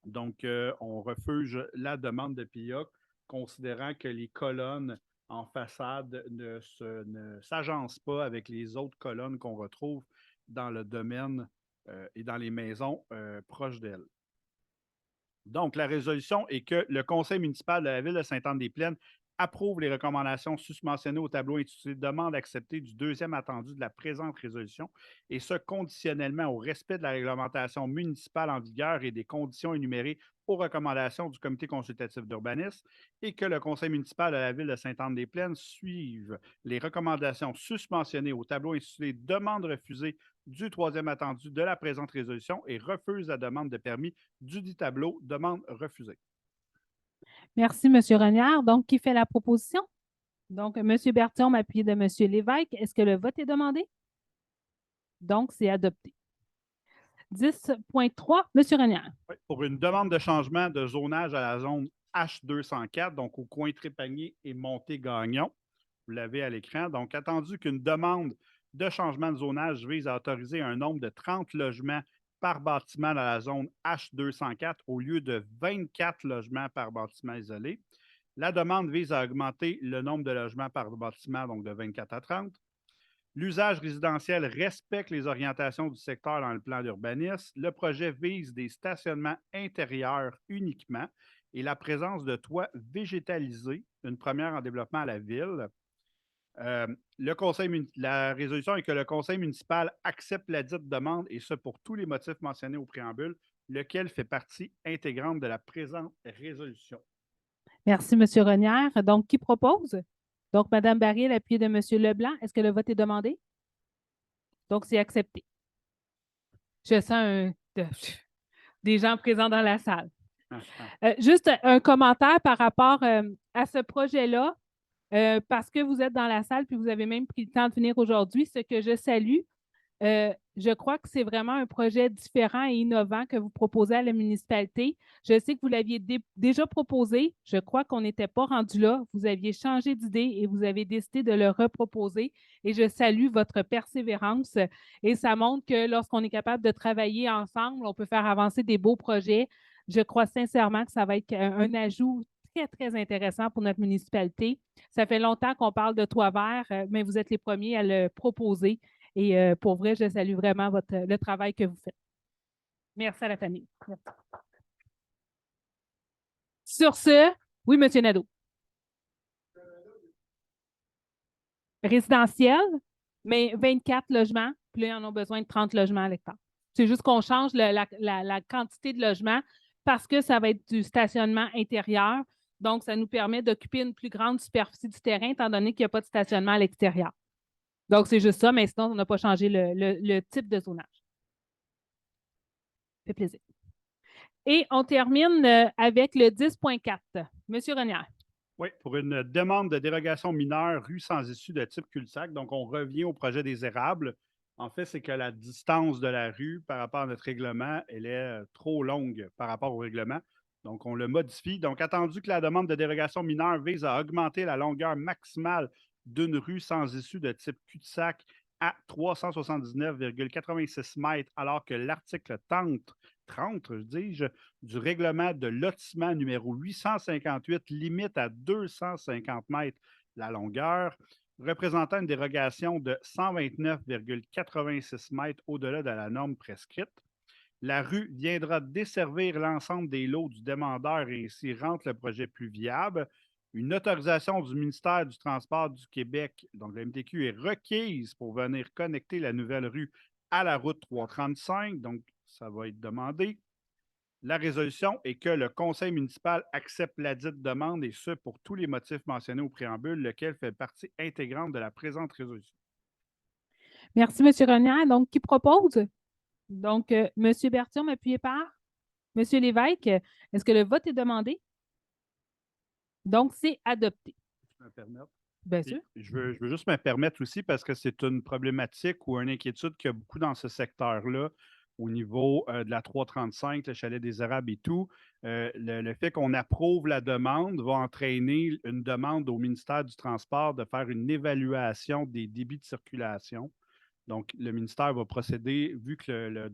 donc on refuse la demande de PIA, considérant que les colonnes en façade ne s'agencent pas avec les autres colonnes qu'on retrouve dans le domaine et dans les maisons proches d'elles. Donc, la résolution est que le conseil municipal de la ville de Sainte-Anne-des-Plaines approuve les recommandations susmentionnées au tableau intitulé « Demande acceptée du deuxième attendu de la présente résolution » et ce, conditionnellement au respect de la réglementation municipale en vigueur et des conditions énumérées aux recommandations du comité consultatif d'urbanisme et que le conseil municipal de la ville de Sainte-Anne-des-Plaines suive les recommandations susmentionnées au tableau intitulé « Demande refusée du troisième attendu de la présente résolution et refuse la demande de permis du dit tableau, demande refusée. » Merci, M. Renière. Donc, qui fait la proposition? Donc, M. Berthiaume, appuyé de M. Lévesque. Est-ce que le vote est demandé? Donc, c'est adopté. 10.3, M. Renière. Oui, pour une demande de changement de zonage à la zone H204, donc au coin Trépanier et Montée-Gagnon. Vous l'avez à l'écran. Donc, attendu qu'une demande de changement de zonage vise à autoriser un nombre de 30 logements par bâtiment dans la zone H204 au lieu de 24 logements par bâtiment isolé. La demande vise à augmenter le nombre de logements par bâtiment, donc de 24 à 30. L'usage résidentiel respecte les orientations du secteur dans le plan d'urbanisme. Le projet vise des stationnements intérieurs uniquement et la présence de toits végétalisés, une première en développement à la ville. La résolution est que le conseil municipal accepte la dite demande, et ce pour tous les motifs mentionnés au préambule, lequel fait partie intégrante de la présente résolution. Merci, M. Renière. Donc, qui propose? Donc, Mme Barry, l'appui de M. Leblanc. Est-ce que le vote est demandé? Donc, c'est accepté. Je sens des gens présents dans la salle. Juste un commentaire par rapport à ce projet-là, parce que vous êtes dans la salle puis vous avez même pris le temps de venir aujourd'hui, ce que je salue. Je crois que c'est vraiment un projet différent et innovant que vous proposez à la municipalité. Je sais que vous l'aviez déjà proposé. Je crois qu'on n'était pas rendu là. Vous aviez changé d'idée et vous avez décidé de le reproposer. Et je salue votre persévérance. Et ça montre que lorsqu'on est capable de travailler ensemble, on peut faire avancer des beaux projets. Je crois sincèrement que ça va être un ajout très, très intéressant pour notre municipalité. Ça fait longtemps qu'on parle de toit vert, mais vous êtes les premiers à le proposer. Et pour vrai, je salue vraiment le travail que vous faites. Merci à la famille. Merci. Sur ce, oui, M. Nadeau. Résidentiel, mais 24 logements, puis là, ils en ont besoin de 30 logements à l'hectare. C'est juste qu'on change la quantité de logements parce que ça va être du stationnement intérieur. Donc, ça nous permet d'occuper une plus grande superficie du terrain, étant donné qu'il n'y a pas de stationnement à l'extérieur. Donc, c'est juste ça, mais sinon, on n'a pas changé le type de zonage. Ça fait plaisir. Et on termine avec le 10.4. Monsieur Renière. Oui, pour une demande de dérogation mineure rue sans issue de type cul-de-sac. Donc, on revient au projet des érables. En fait, c'est que la distance de la rue par rapport à notre règlement, elle est trop longue par rapport au règlement. Donc, on le modifie. Donc, attendu que la demande de dérogation mineure vise à augmenter la longueur maximale d'une rue sans issue de type cul-de-sac à 379,86 mètres, alors que l'article 30, du règlement de lotissement numéro 858 limite à 250 mètres la longueur, représentant une dérogation de 129,86 mètres au-delà de la norme prescrite. La rue viendra desservir l'ensemble des lots du demandeur et ainsi rendre le projet plus viable. Une autorisation du ministère du Transport du Québec, donc la MTQ, est requise pour venir connecter la nouvelle rue à la route 335, donc ça va être demandé. La résolution est que le conseil municipal accepte la dite demande et ce pour tous les motifs mentionnés au préambule, lequel fait partie intégrante de la présente résolution. Merci, M. Renière. Donc, qui propose? Donc, M. Berthiaume, appuyé par M. Lévesque. Est-ce que le vote est demandé? Donc, c'est adopté. Je peux me permettre? Bien sûr. Je veux juste me permettre aussi parce que c'est une problématique ou une inquiétude qu'il y a beaucoup dans ce secteur-là au niveau de la 335, le chalet des Érables et tout. Le fait qu'on approuve la demande va entraîner une demande au ministère du Transport de faire une évaluation des débits de circulation. Donc, le ministère va procéder, vu que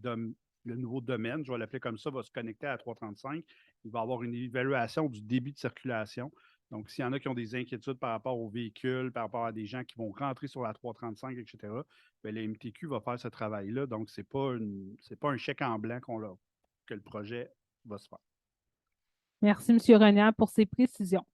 le nouveau domaine, je vais l'appeler comme ça, va se connecter à la 335, il va avoir une évaluation du débit de circulation. Donc, s'il y en a qui ont des inquiétudes par rapport aux véhicules, par rapport à des gens qui vont rentrer sur la 335, etc., bien, la MTQ va faire ce travail-là. Donc, ce n'est pas un chèque en blanc que le projet va se faire. Merci, M. Renière, pour ces précisions.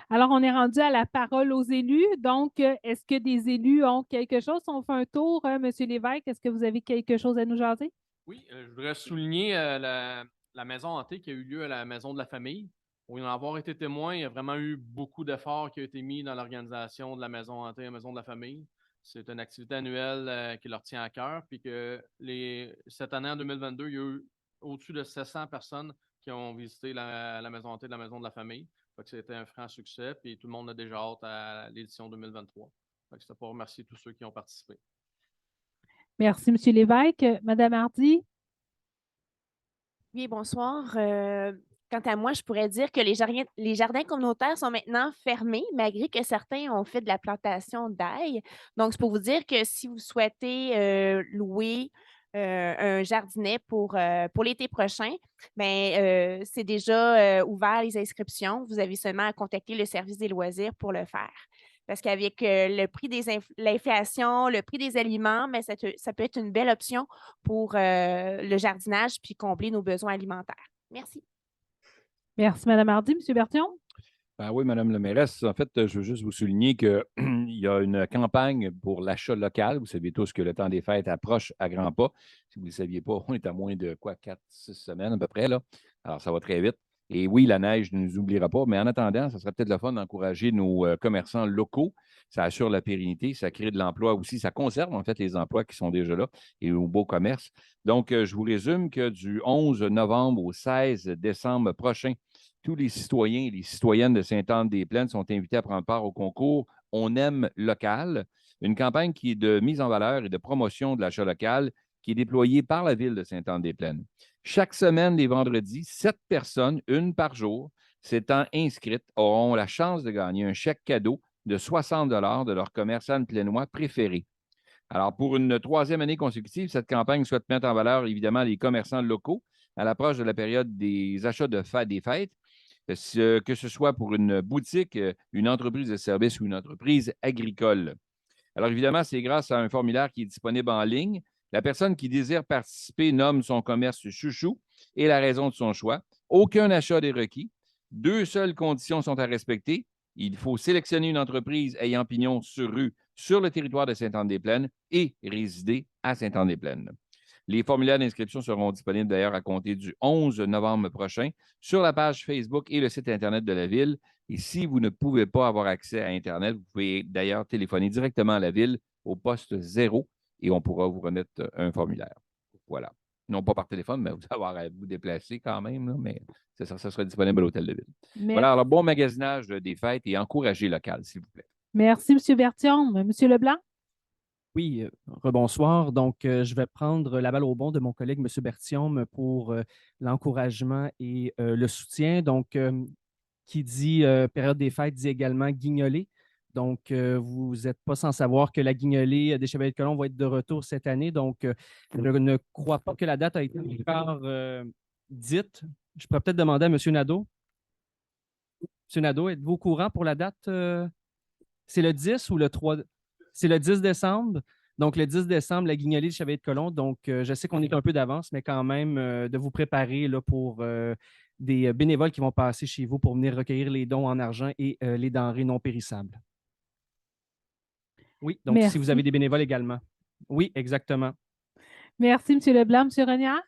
Alors, on est rendu à la parole aux élus. Donc, est-ce que des élus ont quelque chose? On fait un tour, M. Lévesque. Est-ce que vous avez quelque chose à nous jaser? Oui, je voudrais souligner la maison hantée qui a eu lieu à la Maison de la Famille. Pour y en avoir été témoin, il y a vraiment eu beaucoup d'efforts qui ont été mis dans l'organisation de la Maison hantée, la Maison de la Famille. C'est une activité annuelle qui leur tient à cœur. Puis que cette année, en 2022, il y a eu au-dessus de 700 personnes qui ont visité la Maison hantée de la Maison de la Famille. C'était un franc succès. Puis tout le monde a déjà hâte à l'édition 2023. C'était pour remercier tous ceux qui ont participé. Merci, M. Lévesque. Mme Hardy? Oui, bonsoir. Quant à moi, je pourrais dire que les jardins communautaires sont maintenant fermés, malgré que certains ont fait de la plantation d'ail. Donc, c'est pour vous dire que si vous souhaitez louer un jardinet pour l'été prochain, bien, c'est déjà ouvert les inscriptions. Vous avez seulement à contacter le service des loisirs pour le faire. Parce qu'avec le prix l'inflation, le prix des aliments, mais ça peut être une belle option pour le jardinage puis combler nos besoins alimentaires. Merci. Merci, Mme Hardy. M. Berthiaume? Ben oui, Madame le mairesse. En fait, je veux juste vous souligner qu'il y a une campagne pour l'achat local. Vous savez tous que le temps des fêtes approche à grands pas. Si vous ne le saviez pas, on est à moins de 4-6 semaines à peu près, là. Alors, ça va très vite. Et oui, la neige ne nous oubliera pas, mais en attendant, ça serait peut-être le fun d'encourager nos commerçants locaux. Ça assure la pérennité, ça crée de l'emploi aussi, ça conserve en fait les emplois qui sont déjà là et au beau commerce. Donc, je vous résume que du 11 novembre au 16 décembre prochain, tous les citoyens et les citoyennes de Sainte-Anne-des-Plaines sont invités à prendre part au concours On aime local, une campagne qui est de mise en valeur et de promotion de l'achat local qui est déployée par la ville de Sainte-Anne-des-Plaines. Chaque semaine, les vendredis, 7 personnes, une par jour, s'étant inscrites, auront la chance de gagner un chèque cadeau de 60 de leur commerçant plénois préféré. Alors, pour une 3e année consécutive, cette campagne souhaite mettre en valeur, évidemment, les commerçants locaux à l'approche de la période des achats des fêtes, que ce soit pour une boutique, une entreprise de services ou une entreprise agricole. Alors, évidemment, c'est grâce à un formulaire qui est disponible en ligne. La personne qui désire participer nomme son commerce chouchou et la raison de son choix. Aucun achat n'est requis. 2 seules conditions sont à respecter. Il faut sélectionner une entreprise ayant pignon sur rue sur le territoire de Sainte-Anne-des-Plaines et résider à Sainte-Anne-des-Plaines. Les formulaires d'inscription seront disponibles d'ailleurs à compter du 11 novembre prochain sur la page Facebook et le site Internet de la Ville. Et si vous ne pouvez pas avoir accès à Internet, vous pouvez d'ailleurs téléphoner directement à la Ville au poste 0 et on pourra vous remettre un formulaire. Voilà. Non pas par téléphone, mais vous allez avoir à vous déplacer quand même, là, mais ça sera disponible à l'Hôtel de Ville. Merci. Voilà, alors bon magasinage des fêtes et encouragez local, s'il vous plaît. Merci, M. Berthiaume. M. Leblanc? Oui, rebonsoir. Donc, je vais prendre la balle au bond de mon collègue, M. Berthiaume, pour l'encouragement et le soutien. Donc, qui dit période des fêtes dit également guignolée. Donc, vous n'êtes pas sans savoir que la guignolée des Chevaliers de Colomb va être de retour cette année. Donc, je ne crois pas que la date a été encore dite. Je pourrais peut-être demander à M. Nadeau. M. Nadeau, êtes-vous au courant pour la date? C'est le 10 ou le 3? C'est le 10 décembre. Donc, le 10 décembre, la guignolée des Chevaliers de Colomb. Donc, je sais qu'on est un peu d'avance, mais quand même, de vous préparer là, pour des bénévoles qui vont passer chez vous pour venir recueillir les dons en argent et les denrées non périssables. Oui, donc Merci. si vous avez des bénévoles également. Oui, exactement. Merci, M. Leblanc. M. Renière?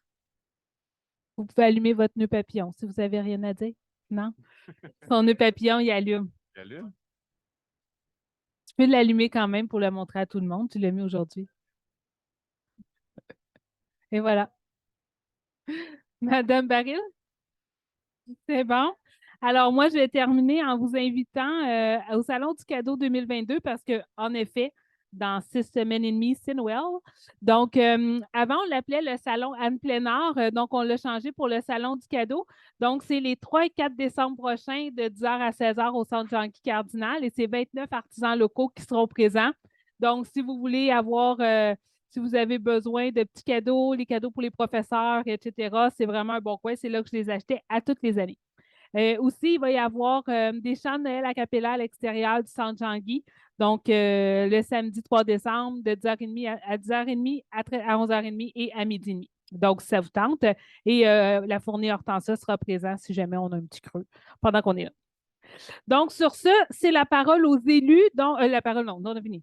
Vous pouvez allumer votre nœud papillon si vous n'avez rien à dire. Non? Son nœud papillon, il allume. Il allume? Tu peux l'allumer quand même pour le montrer à tout le monde. Tu l'as mis aujourd'hui. Et voilà. Madame Baril? C'est bon. Alors, moi, je vais terminer en vous invitant au Salon du cadeau 2022 parce qu'en effet, dans 6 semaines et demie, c'est Noël. Donc, avant, on l'appelait le Salon Anne Plénard. Donc, on l'a changé pour le Salon du cadeau. Donc, c'est les 3 et 4 décembre prochains de 10h à 16h au Centre Jean-Guy Cardinal et c'est 29 artisans locaux qui seront présents. Donc, si vous voulez avoir... si vous avez besoin de petits cadeaux, les cadeaux pour les professeurs, etc., c'est vraiment un bon coin. C'est là que je les achetais à toutes les années. Aussi, il va y avoir des chants de Noël a cappella à l'extérieur du Centre Jean-Guy. Donc, le samedi 3 décembre, de 10h30 à 10h30, à 11h30 et à 12h30. Donc, si ça vous tente. Et la fournée Hortensia sera présente si jamais on a un petit creux pendant qu'on est là. Donc, sur ce, c'est la parole aux élus. La parole, non, on a fini.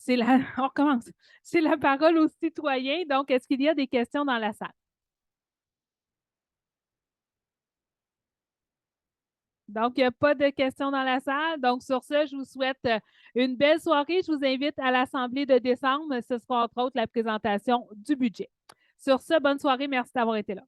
On recommence. C'est la parole aux citoyens. Donc, est-ce qu'il y a des questions dans la salle? Donc, il n'y a pas de questions dans la salle. Donc, sur ce, je vous souhaite une belle soirée. Je vous invite à l'Assemblée de décembre. Ce sera entre autres la présentation du budget. Sur ce, bonne soirée. Merci d'avoir été là.